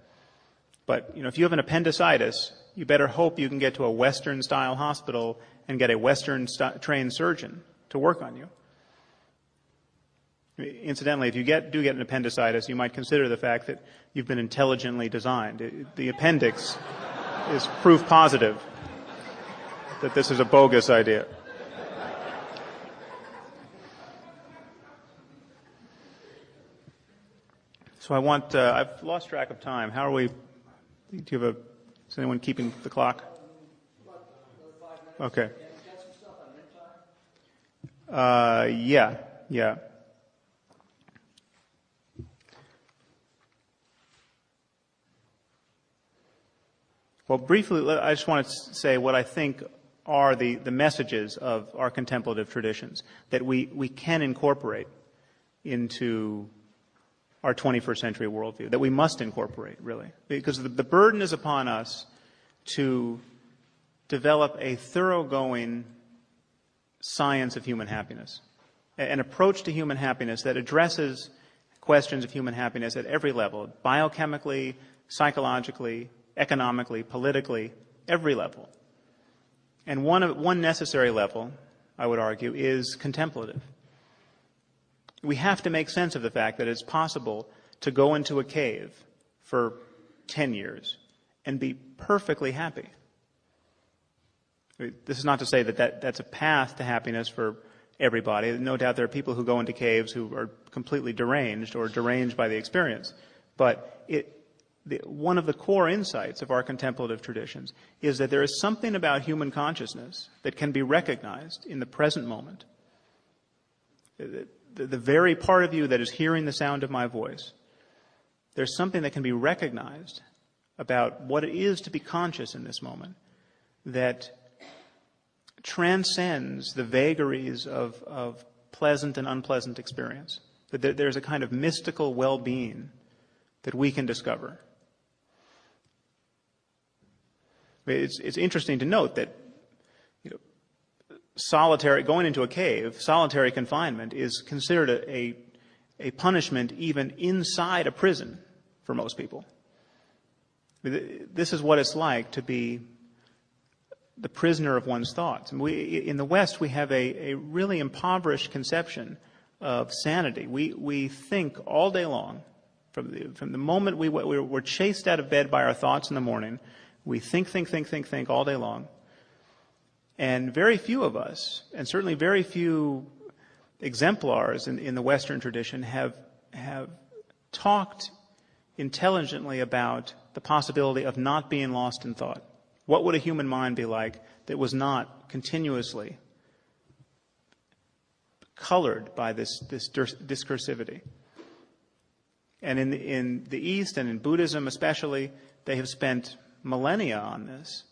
But, if you have an appendicitis, you better hope you can get to a Western-style hospital and get a Western-trained surgeon to work on you. Incidentally, if you do get an appendicitis, you might consider the fact that you've been intelligently designed. The appendix is proof positive that this is a bogus idea. So I've lost track of time. How are we? Is anyone keeping the clock? Okay. Yeah. Well, briefly, I just want to say what I think are the messages of our contemplative traditions that we can incorporate into our 21st century worldview, that we must incorporate, really. Because the burden is upon us to develop a thoroughgoing science of human happiness, an approach to human happiness that addresses questions of human happiness at every level, biochemically, psychologically, economically, politically, every level. And one necessary level, I would argue, is contemplative. We have to make sense of the fact that it's possible to go into a cave for 10 years and be perfectly happy. This is not to say that that's a path to happiness for everybody. No doubt there are people who go into caves who are completely deranged or deranged by the experience. But one of the core insights of our contemplative traditions is that there is something about human consciousness that can be recognized in the present moment. The very part of you that is hearing the sound of my voice, there's something that can be recognized about what it is to be conscious in this moment that transcends the vagaries of pleasant and unpleasant experience. That there's a kind of mystical well-being that we can discover. It's interesting to note that going into a cave, solitary confinement is considered a punishment even inside a prison for most people. This is what it's like to be the prisoner of one's thoughts. And in the West, we have a really impoverished conception of sanity. We think all day long. From the moment we're chased out of bed by our thoughts in the morning, we think all day long. And very few of us, and certainly very few exemplars in the Western tradition, have talked intelligently about the possibility of not being lost in thought. What would a human mind be like that was not continuously colored by this discursivity? And in the East and in Buddhism especially, they have spent millennia on this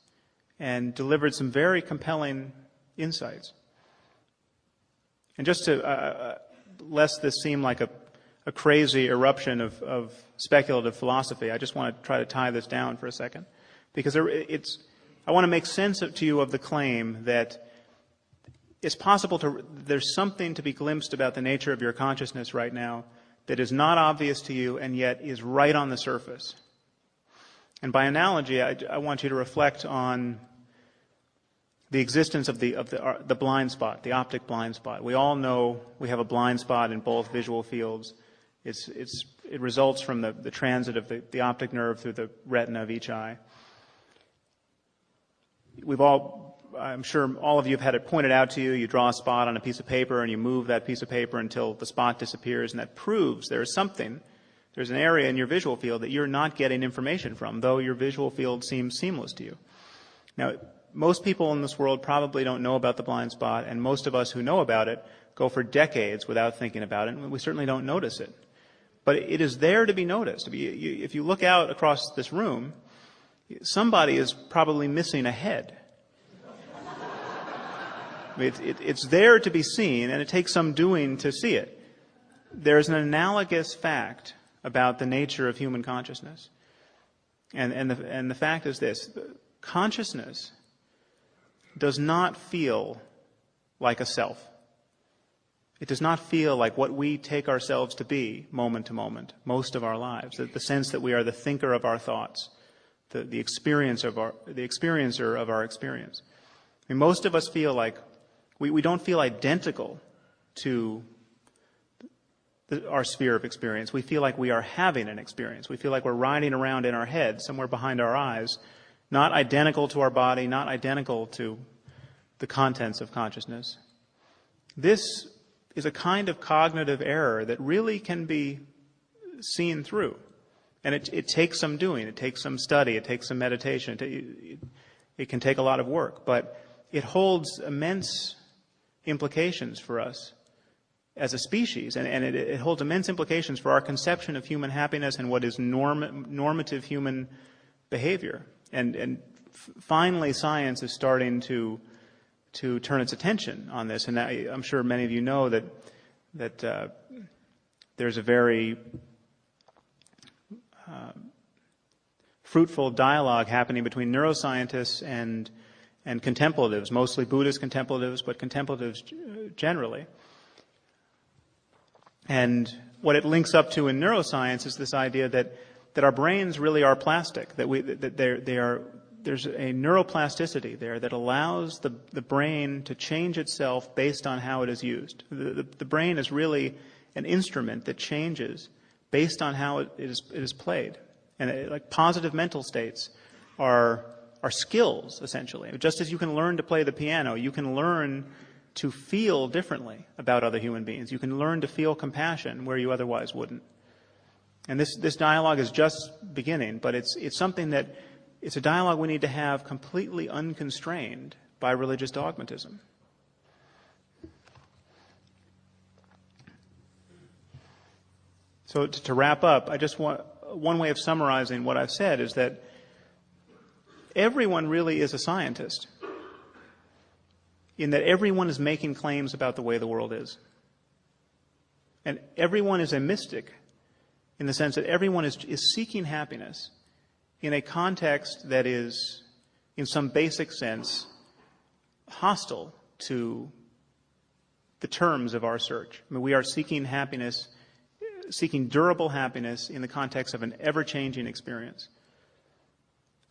and delivered some very compelling insights. And just to lest this seem like a crazy eruption of speculative philosophy, I just want to try to tie this down for a second, because I want to make sense to you of the claim that it's possible there's something to be glimpsed about the nature of your consciousness right now that is not obvious to you and yet is right on the surface. And by analogy, I want you to reflect on the existence of the blind spot, the optic blind spot. We all know we have a blind spot in both visual fields. It results from the transit of the optic nerve through the retina of each eye. I'm sure all of you have had it pointed out to you. You draw a spot on a piece of paper and you move that piece of paper until the spot disappears, and that proves there's an area in your visual field that you're not getting information from, though your visual field seems seamless to you. Now, most people in this world probably don't know about the blind spot, and most of us who know about it go for decades without thinking about it, and we certainly don't notice it. But it is there to be noticed. If you look out across this room, somebody is probably missing a head. It's there to be seen, and it takes some doing to see it. There's an analogous fact about the nature of human consciousness. And the fact is this: consciousness does not feel like a self. It does not feel like what we take ourselves to be moment to moment, most of our lives. The sense that we are the thinker of our thoughts, the experiencer of our experience. I mean, most of us feel like we don't feel identical to our sphere of experience. We feel like we are having an experience. We feel like we're riding around in our head, somewhere behind our eyes, not identical to our body, not identical to the contents of consciousness. This is a kind of cognitive error that really can be seen through. And it takes some doing. It takes some study. It takes some meditation. It can take a lot of work. But it holds immense implications for us as a species. And it holds immense implications for our conception of human happiness and what is normative human behavior. And finally, science is starting to turn its attention on this. And I'm sure many of you know that there's a very fruitful dialogue happening between neuroscientists and contemplatives, mostly Buddhist contemplatives, but contemplatives generally. And what it links up to in neuroscience is this idea that our brains really are plastic, there's a neuroplasticity there that allows the brain to change itself based on how it is used. The brain is really an instrument that changes based on how it is played. And like positive mental states are skills, essentially. Just as you can learn to play the piano, you can learn to feel differently about other human beings. You can learn to feel compassion where you otherwise wouldn't. And this dialogue is just beginning, but it's something that it's a dialogue we need to have completely unconstrained by religious dogmatism. So to wrap up, I just want one way of summarizing what I've said is that everyone really is a scientist, in that everyone is making claims about the way the world is. And everyone is a mystic in the sense that everyone is seeking happiness in a context that is, in some basic sense, hostile to the terms of our search. I mean, we are seeking happiness, seeking durable happiness in the context of an ever-changing experience.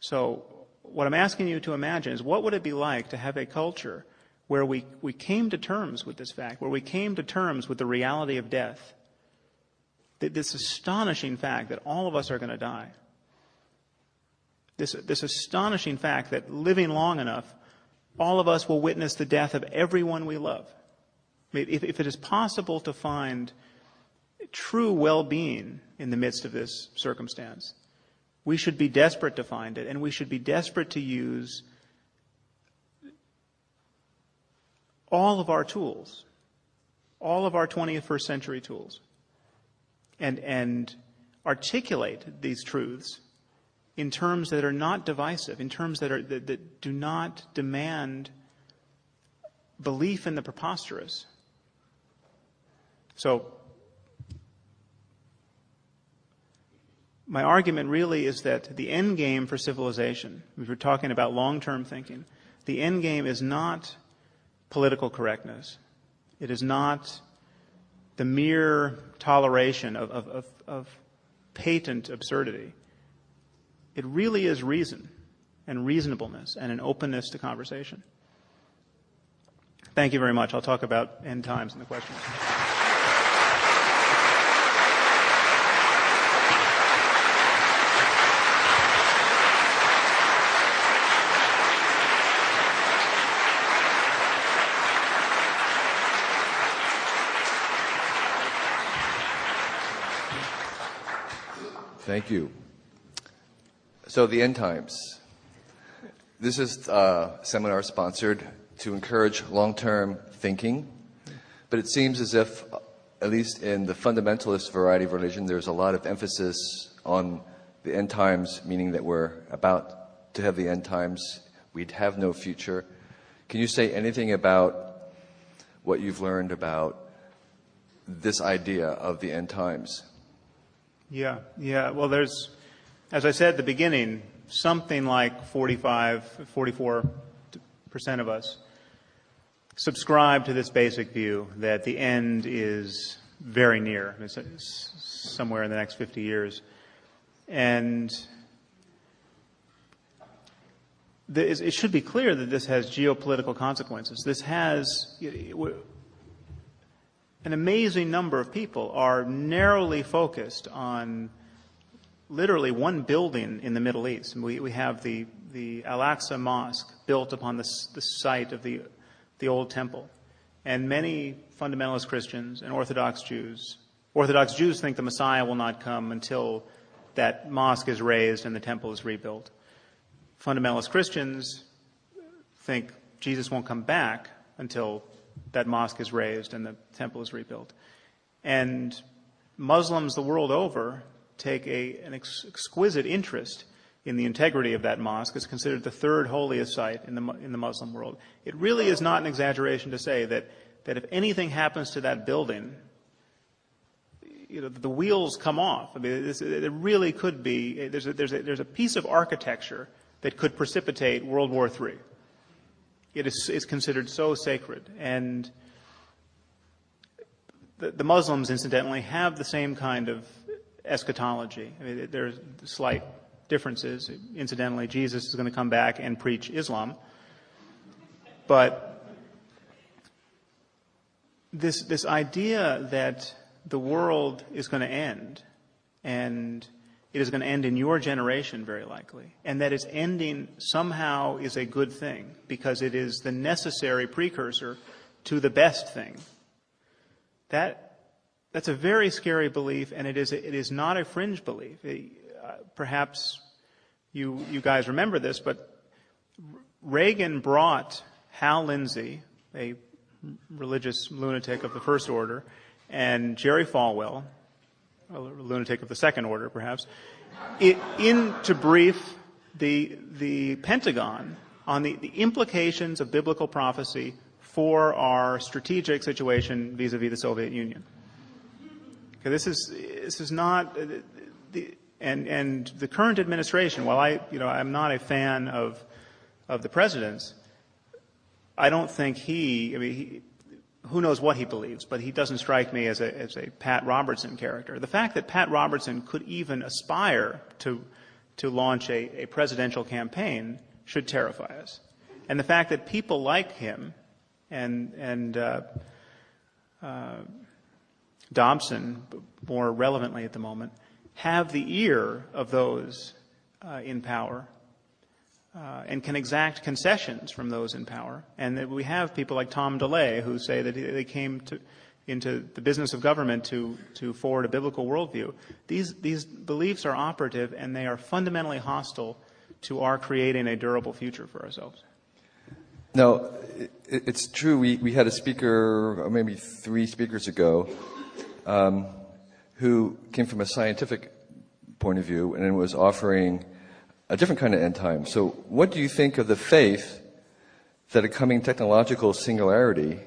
So what I'm asking you to imagine is, what would it be like to have a culture where we came to terms with this fact, where we came to terms with the reality of death, this astonishing fact that all of us are going to die, this astonishing fact that living long enough, all of us will witness the death of everyone we love. I mean, if it is possible to find true well-being in the midst of this circumstance, we should be desperate to find it, and we should be desperate to use all of our tools, all of our 21st century tools, and articulate these truths in terms that are not divisive, in terms that do not demand belief in the preposterous. So my argument really is that the end game for civilization, if we're talking about long-term thinking, the end game is not political correctness. It is not the mere toleration of patent absurdity. It really is reason and reasonableness and an openness to conversation. Thank you very much. I'll talk about end times in the questions. Thank you. So the end times. This is a seminar sponsored to encourage long-term thinking, but it seems as if, at least in the fundamentalist variety of religion, there's a lot of emphasis on the end times, meaning that we're about to have the end times. We'd have no future. Can you say anything about what you've learned about this idea of the end times? Yeah. Well, there's, as I said at the beginning, something like 44% of us subscribe to this basic view that the end is very near. It's somewhere in the next 50 years. And it should be clear that this has geopolitical consequences. This has... An amazing number of people are narrowly focused on literally one building in the Middle East. And we have the Al-Aqsa Mosque built upon the site of the old temple. And many fundamentalist Christians and Orthodox Jews think the Messiah will not come until that mosque is raised and the temple is rebuilt. Fundamentalist Christians think Jesus won't come back until that mosque is raised and the temple is rebuilt. And Muslims the world over take an exquisite interest in the integrity of that mosque. It's considered the third holiest site in the Muslim world. It really is not an exaggeration to say that if anything happens to that building, the wheels come off. I mean, it really could be. There's a piece of architecture that could precipitate World War III. It's considered so sacred. And the Muslims, incidentally, have the same kind of eschatology. I mean, there's slight differences. Incidentally, Jesus is going to come back and preach Islam. But this idea that the world is going to end, and it is going to end in your generation, very likely, and that its ending somehow is a good thing because it is the necessary precursor to the best thing. That's a very scary belief, and it is not a fringe belief. Perhaps you guys remember this, but Reagan brought Hal Lindsey, a religious lunatic of the first order, and Jerry Falwell, a lunatic of the second order, perhaps, in to brief the Pentagon on the implications of biblical prophecy for our strategic situation vis-a-vis the Soviet Union. Okay, this is not and the current administration. While I'm not a fan of the president's, I don't think who knows what he believes, but he doesn't strike me as a Pat Robertson character. The fact that Pat Robertson could even aspire to launch a presidential campaign should terrify us. And the fact that people like him and Dobson, more relevantly at the moment, have the ear of those in power and can exact concessions from those in power. And that we have people like Tom DeLay who say that they came to, into the business of government to forward a biblical worldview. These beliefs are operative, and they are fundamentally hostile to our creating a durable future for ourselves. Now, it's true, we had a speaker, or maybe 3 speakers ago, who came from a scientific point of view and was offering a different kind of end time. So what do you think of the faith that a coming technological singularity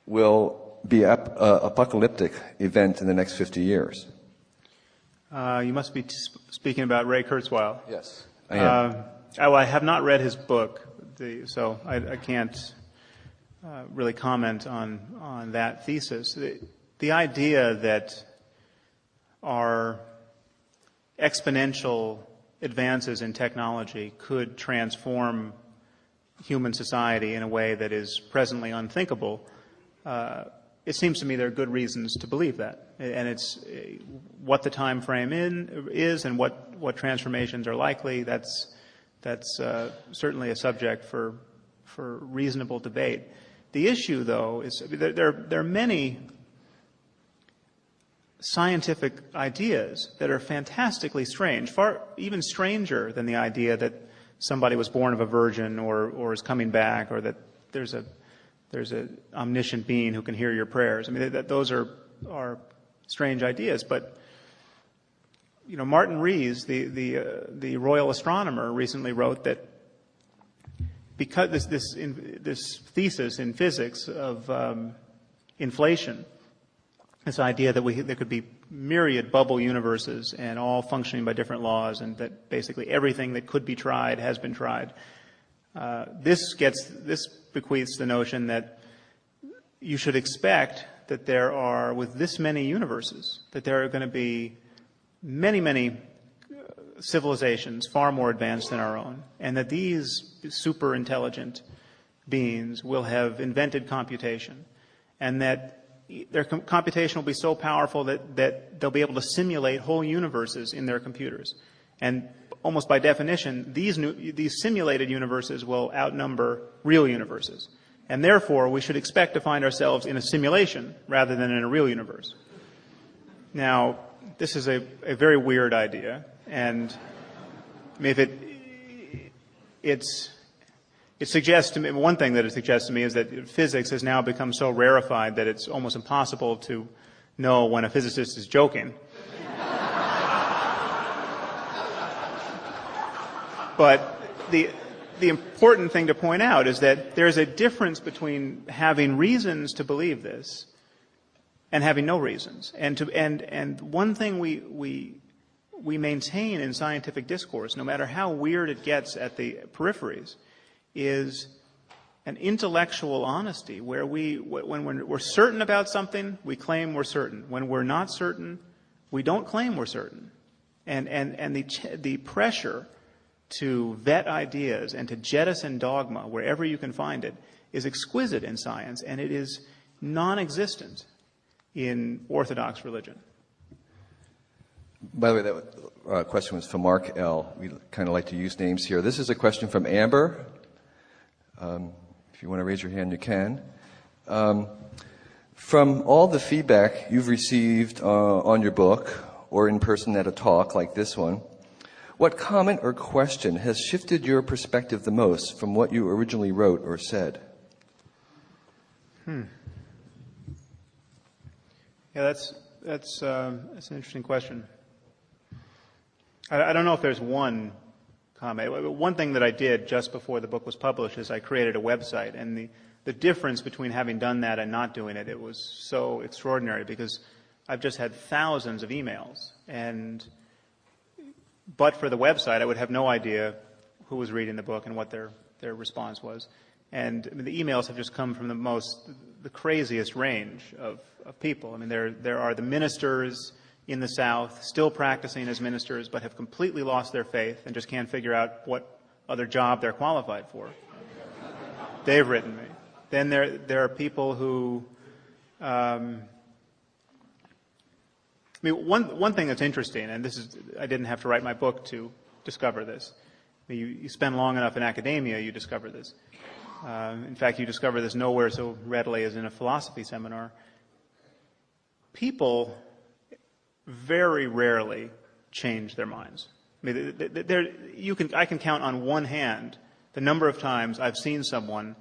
will be an apocalyptic event in the next 50 years? You must be speaking about Ray Kurzweil. Yes, I am. I have not read his book, so I can't really comment on that thesis. The idea that our exponential advances in technology could transform human society in a way that is presently unthinkable, it seems to me there are good reasons to believe that. And it's what the time frame is and what transformations are likely. That's certainly a subject for reasonable debate. The issue, though, is there are many scientific ideas that are fantastically strange, far even stranger than the idea that somebody was born of a virgin or is coming back, or that there's an omniscient being who can hear your prayers. I mean, those are strange ideas. But Martin Rees, the royal astronomer, recently wrote that because this thesis in physics of inflation, this idea that there could be myriad bubble universes and all functioning by different laws, and that basically everything that could be tried has been tried. This bequeaths the notion that you should expect that there are, with this many universes, that there are going to be many, many civilizations far more advanced than our own, and that these super intelligent beings will have invented computation, and that their computation will be so powerful that they'll be able to simulate whole universes in their computers. And almost by definition, these simulated universes will outnumber real universes. And therefore, we should expect to find ourselves in a simulation rather than in a real universe. Now, this is a very weird idea. And I mean, it suggests to me, one thing that it suggests to me is that physics has now become so rarefied that it's almost impossible to know when a physicist is joking. But the important thing to point out is that there's a difference between having reasons to believe this and having no reasons. And one thing we maintain in scientific discourse, no matter how weird it gets at the peripheries, is an intellectual honesty where when we're certain about something, we claim we're certain. When we're not certain, we don't claim we're certain. And the pressure to vet ideas and to jettison dogma wherever you can find it is exquisite in science, and it is non-existent in Orthodox religion. By the way, that question was from Mark L. We kind of like to use names here. This is a question from Amber. If you want to raise your hand, you can. From all the feedback you've received on your book or in person at a talk like this one, what comment or question has shifted your perspective the most from what you originally wrote or said? Yeah, that's an interesting question. I don't know if there's one comment. One thing that I did just before the book was published is I created a website, and the difference between having done that and not doing it was so extraordinary, because I've just had thousands of emails, but for the website I would have no idea who was reading the book and what their response was. And I mean, the emails have just come from the craziest range of people. I mean, there are the ministers in the South still practicing as ministers but have completely lost their faith and just can't figure out what other job they're qualified for. They've written me. Then there are people who I mean, one thing that's interesting, and I didn't have to write my book to discover this. I mean, you spend long enough in academia, you discover this. In fact, you discover this nowhere so readily as in a philosophy seminar. People very rarely change their minds. I mean, I can count on one hand the number of times I've seen someone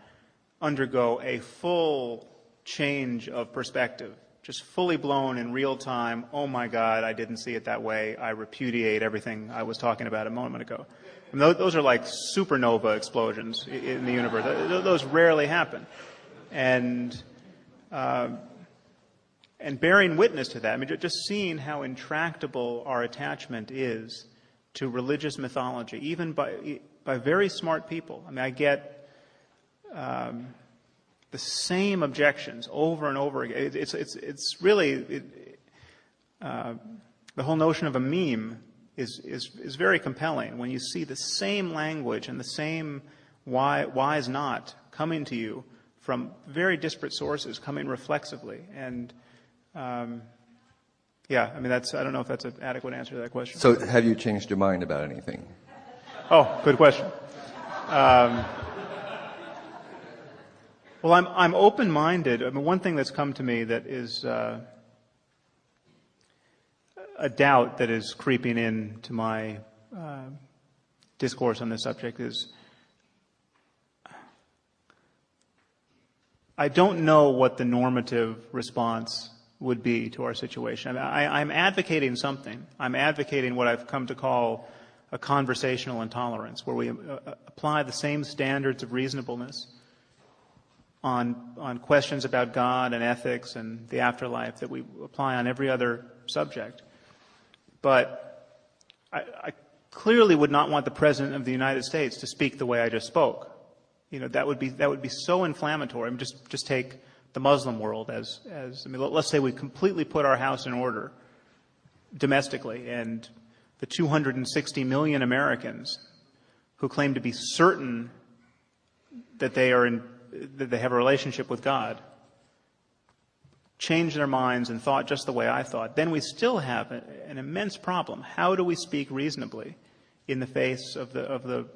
undergo a full change of perspective, just fully blown in real time. Oh my God, I didn't see it that way. I repudiate everything I was talking about a moment ago. And those are like supernova explosions in the universe. Those rarely happen. And bearing witness to that, I mean, just seeing how intractable our attachment is to religious mythology, even by very smart people. I mean, I get the same objections over and over again. It's really the whole notion of a meme is very compelling when you see the same language and the same why is not coming to you from very disparate sources, coming reflexively. And yeah, I mean, I don't know if that's an adequate answer to that question. So have you changed your mind about anything? Oh, good question. Well, I'm open-minded. I mean, one thing that's come to me that is a doubt that is creeping into my discourse on this subject is I don't know what the normative response would be to our situation. I'm advocating something. I'm advocating what I've come to call a conversational intolerance, where we apply the same standards of reasonableness on questions about God and ethics and the afterlife that we apply on every other subject. But I clearly would not want the President of the United States to speak the way I just spoke. You know, that would be so inflammatory. I mean, just take the Muslim world as I mean, let's say we completely put our house in order domestically, and the 260 million Americans who claim to be certain that they have a relationship with God changed their minds and thought just the way I thought, then we still have an immense problem. How do we speak reasonably in the face of the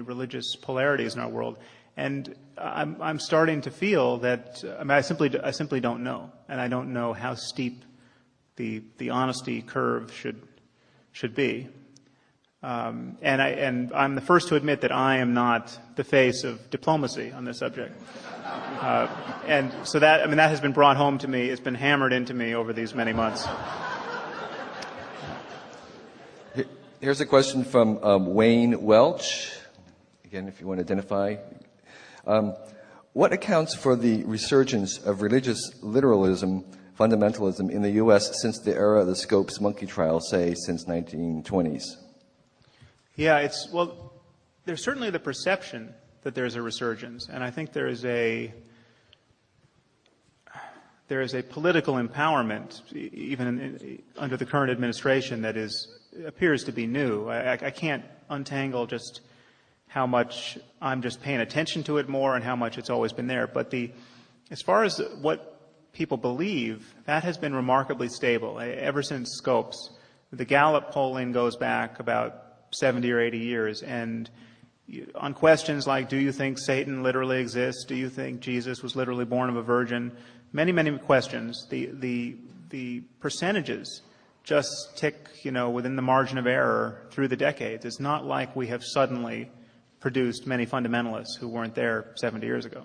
religious polarities in our world? And I'm starting to feel that I mean, I simply don't know, and I don't know how steep the honesty curve should be. And I'm the first to admit that I am not the face of diplomacy on this subject. And so that has been brought home to me. It's been hammered into me over these many months. Here's a question from Wayne Welch. Again, if you want to identify. What accounts for the resurgence of religious literalism, fundamentalism in the U.S. since the era of the Scopes monkey trial, say, since 1920s? Yeah, there's certainly the perception that there's a resurgence, and I think there is a political empowerment, even under the current administration, that appears to be new. I can't untangle just how much I'm just paying attention to it more and how much it's always been there. But as far as what people believe, that has been remarkably stable ever since Scopes. The Gallup polling goes back about 70 or 80 years, and on questions like, do you think Satan literally exists? Do you think Jesus was literally born of a virgin? Many, many questions. The percentages just tick, within the margin of error through the decades. It's not like we have suddenly produced many fundamentalists who weren't there 70 years ago.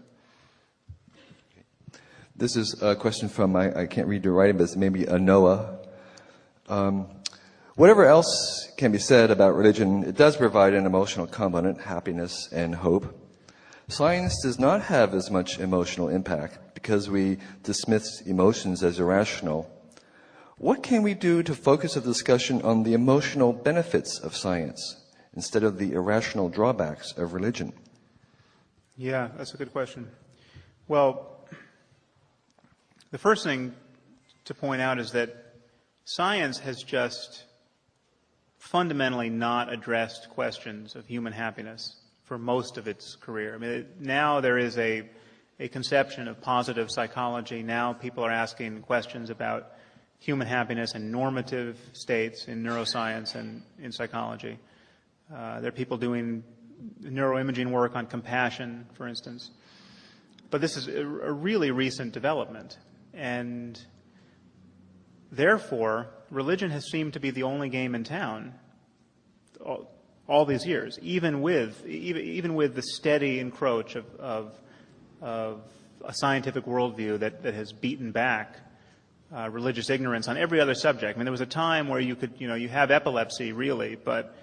This is a question from, I can't read your writing, but it's maybe a Noah. Whatever else can be said about religion, it does provide an emotional component, happiness and hope. Science does not have as much emotional impact because we dismiss emotions as irrational. What can we do to focus the discussion on the emotional benefits of science instead of the irrational drawbacks of religion? Yeah, that's a good question. Well, the first thing to point out is that science has just fundamentally not addressed questions of human happiness for most of its career. I mean, now there is a conception of positive psychology. Now people are asking questions about human happiness and normative states in neuroscience and in psychology. There are people doing neuroimaging work on compassion, for instance. But this is a really recent development. And therefore, religion has seemed to be the only game in town all these years, even with the steady encroach of a scientific worldview that has beaten back religious ignorance on every other subject. I mean, there was a time where you have epilepsy, really, but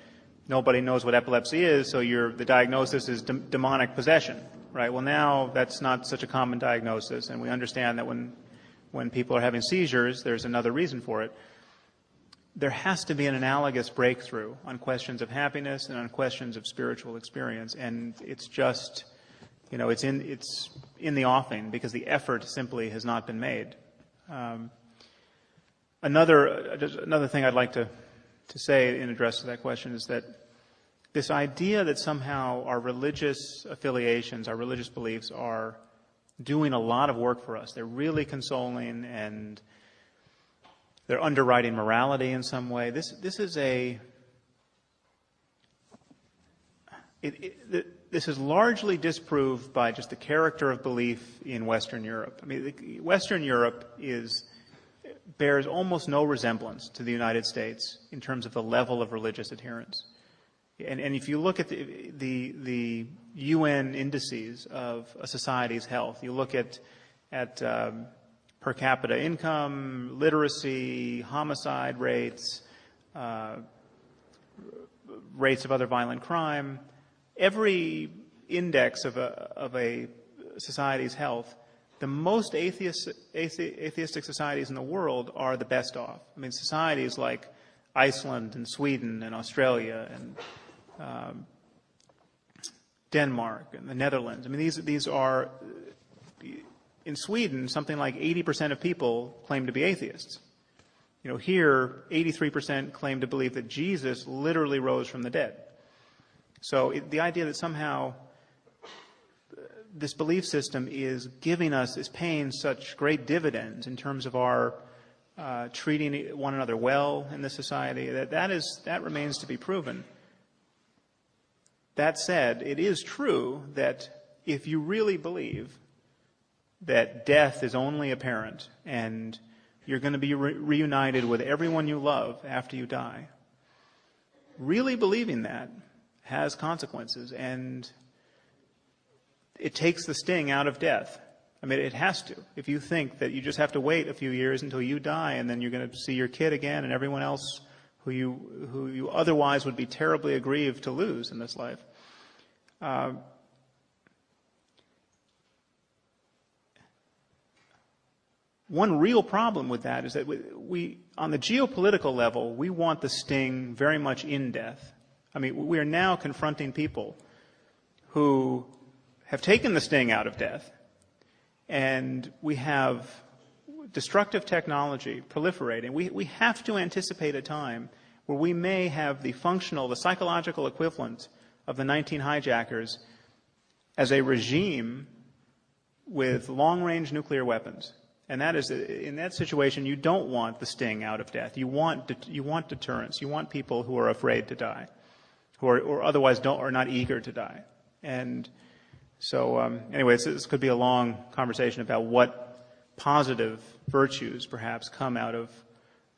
nobody knows what epilepsy is, so the diagnosis is demonic possession, right? Well, now that's not such a common diagnosis, and we understand that when people are having seizures, there's another reason for it. There has to be an analogous breakthrough on questions of happiness and on questions of spiritual experience, and it's just, it's in the offing because the effort simply has not been made. Another thing I'd like to say in address to that question is that this idea that somehow our religious affiliations, our religious beliefs are doing a lot of work for us. They're really consoling and they're underwriting morality in some way. This is largely disproved by just the character of belief in Western Europe. I mean, Western Europe bears almost no resemblance to the United States in terms of the level of religious adherence. And if you look at the UN indices of a society's health, you look at per capita income, literacy, homicide rates, rates of other violent crime, every index of a society's health, the most atheistic societies in the world are the best off. I mean, societies like Iceland and Sweden and Australia and Denmark and the Netherlands. I mean, these are, in Sweden, something like 80% of people claim to be atheists. Here, 83% claim to believe that Jesus literally rose from the dead. So the idea that somehow this belief system is paying such great dividends in terms of our treating one another well in this society, that remains to be proven. That said, it is true that if you really believe that death is only apparent and you're going to be reunited with everyone you love after you die, really believing that has consequences, and it takes the sting out of death. I mean, it has to. If you think that you just have to wait a few years until you die and then you're going to see your kid again and everyone else who you otherwise would be terribly aggrieved to lose in this life. One real problem with that is that we on the geopolitical level, we want the sting very much in death. I mean, we are now confronting people who have taken the sting out of death, and we have destructive technology proliferating. We have to anticipate a time where we may have the psychological equivalent of the 19 hijackers as a regime with long-range nuclear weapons. And that is, in that situation, you don't want the sting out of death. You want deterrence. You want people who are afraid to die, or otherwise are not eager to die. And so, anyway, this could be a long conversation about what positive virtues perhaps come out of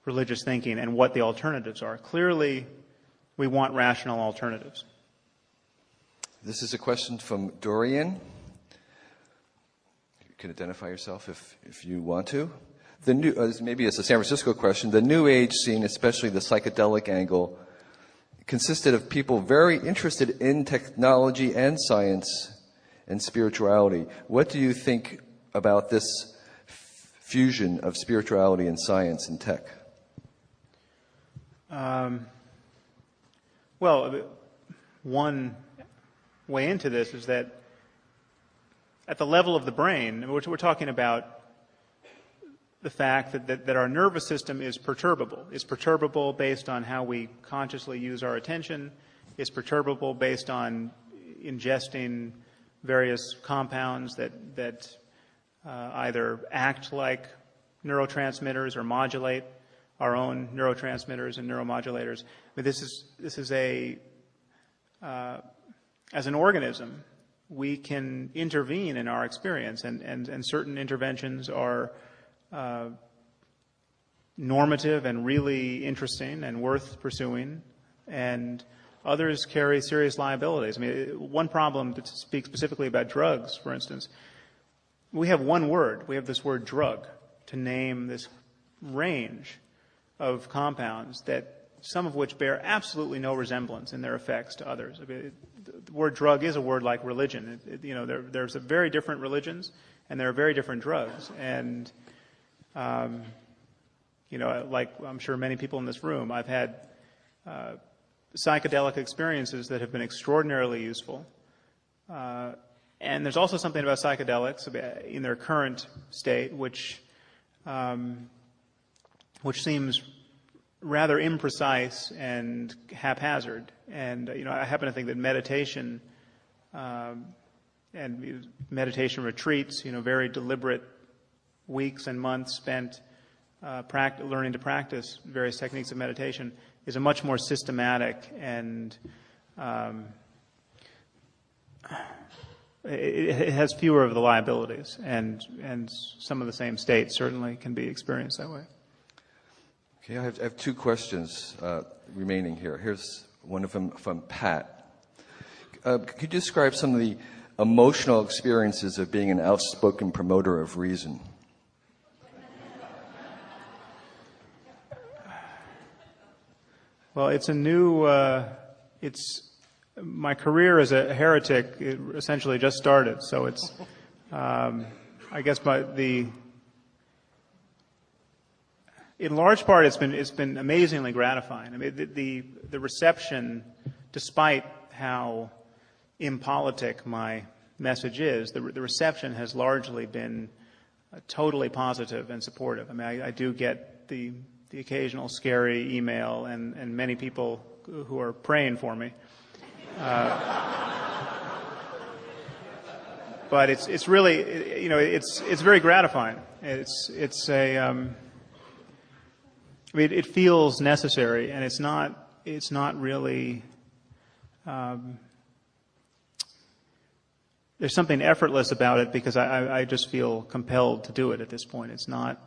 religious thinking and what the alternatives are. Clearly, we want rational alternatives. This is a question from Dorian. You can identify yourself if you want to. Maybe it's a San Francisco question. The New Age scene, especially the psychedelic angle, consisted of people very interested in technology and science and spirituality. What do you think about this fusion of spirituality and science and tech? Well, one way into this is that at the level of the brain, we're talking about the fact that our nervous system is perturbable. It's perturbable based on how we consciously use our attention. It's perturbable based on ingesting various compounds that either act like neurotransmitters or modulate our own neurotransmitters and neuromodulators. I mean, this is as an organism, we can intervene in our experience, and certain interventions are normative and really interesting and worth pursuing, and others carry serious liabilities. I mean, one problem, to speak specifically about drugs, for instance, we have one word. We have this word drug to name this range of compounds that some of which bear absolutely no resemblance in their effects to others. I mean, the word drug is a word like religion. There's a very different religions, and there are very different drugs. And, like I'm sure many people in this room, I've had psychedelic experiences that have been extraordinarily useful. And there's also something about psychedelics in their current state, which seems rather imprecise and haphazard. And I happen to think that meditation and meditation retreats, very deliberate weeks and months spent learning to practice various techniques of meditation, is a much more systematic and it has fewer of the liabilities, and some of the same states certainly can be experienced that way. Okay, I have two questions remaining here. Here's one of them from Pat. Could you describe some of the emotional experiences of being an outspoken promoter of reason? Well, it's a new, my career as a heretic, it essentially just started, so it's, I guess in large part, it's been amazingly gratifying. I mean, the reception, despite how impolitic my message is, the reception has largely been totally positive and supportive. I mean, I do get the occasional scary email and many people who are praying for me. But it's really, it's very gratifying. I mean, it feels necessary, and it's not really, there's something effortless about it because I just feel compelled to do it at this point. It's not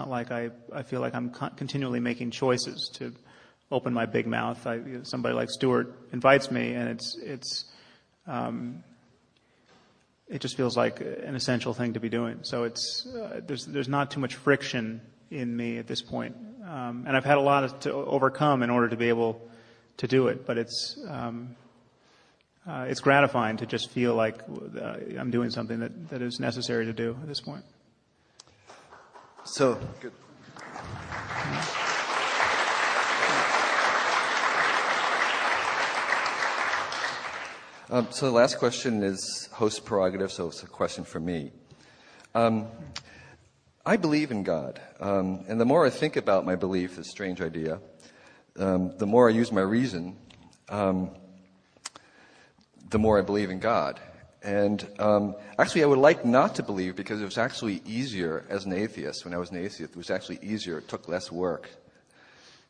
like I feel like I'm continually making choices to open my big mouth. Somebody like Stuart invites me, and it just feels like an essential thing to be doing. So there's not too much friction in me at this point. And I've had a lot to overcome in order to be able to do it, but it's gratifying to just feel like I'm doing something that is necessary to do at this point. So, good. So the last question is host prerogative, so it's a question for me. I believe in God, and the more I think about my belief, this strange idea, the more I use my reason, the more I believe in God. And actually, I would like not to believe because it was actually easier as an atheist. When I was an atheist, it was actually easier. It took less work.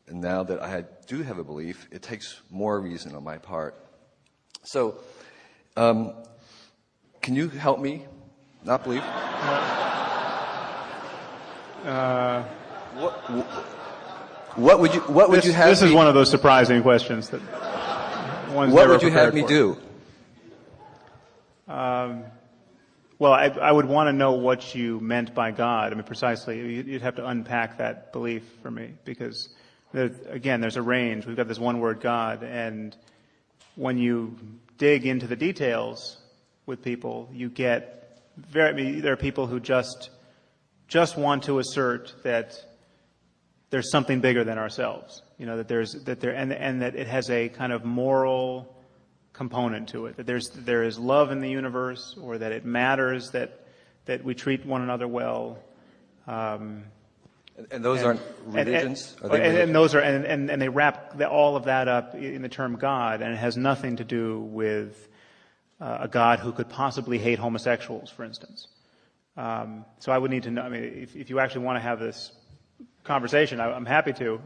And now that I do have a belief, it takes more reason on my part. So, can you help me not believe? What would you have? This is one of those surprising questions that one's What never would you have prepared me for. do? Well, I would want to know what you meant by God. I mean, precisely. You'd have to unpack that belief for me because, again, there's a range. We've got this one word, God, and when you dig into the details with people, you get there are people who just want to assert that there's something bigger than ourselves. That that it has a kind of moral component to it. That there is love in the universe, or that it matters that we treat one another well. And those aren't religions? Are they religions? And those are and they wrap all of that up in the term God, and it has nothing to do with a God who could possibly hate homosexuals, for instance. So I would need to know. I mean, if you actually want to have this conversation, I'm happy to.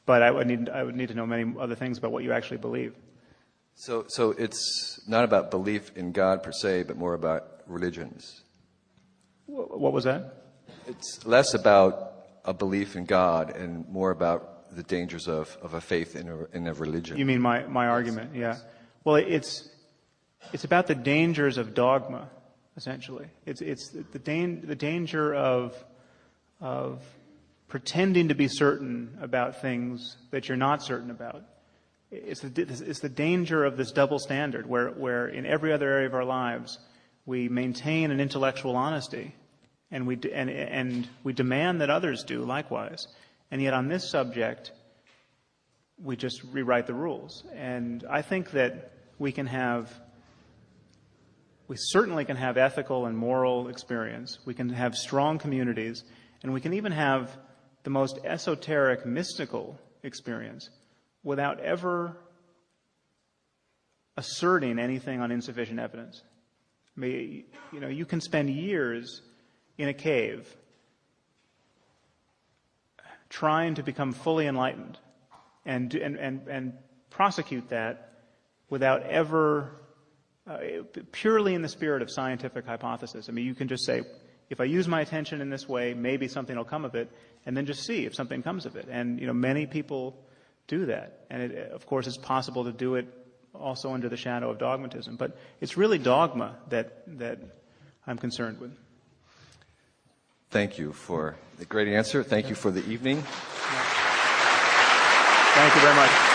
But I would need to know many other things about what you actually believe. So it's not about belief in God per se, but more about religions. What was that? It's less about a belief in God and more about the dangers of a faith in a religion. You mean my argument? Yeah. Well, it's about the dangers of dogma, essentially. It's the danger of pretending to be certain about things that you're not certain about. It's the danger of this double standard, where in every other area of our lives we maintain an intellectual honesty, and we demand that others do likewise, and yet on this subject we just rewrite the rules. And I think that we certainly can have ethical and moral experience. We can have strong communities, and we can even have the most esoteric, mystical experience without ever asserting anything on insufficient evidence. I mean, you can spend years in a cave trying to become fully enlightened and prosecute that without ever purely in the spirit of scientific hypothesis. I mean, you can just say, if I use my attention in this way, maybe something will come of it, and then just see if something comes of it. And, many people do that. And of course, it's possible to do it also under the shadow of dogmatism. But it's really dogma that I'm concerned with. Thank you for the great answer. Thank you for the evening. Thank you very much.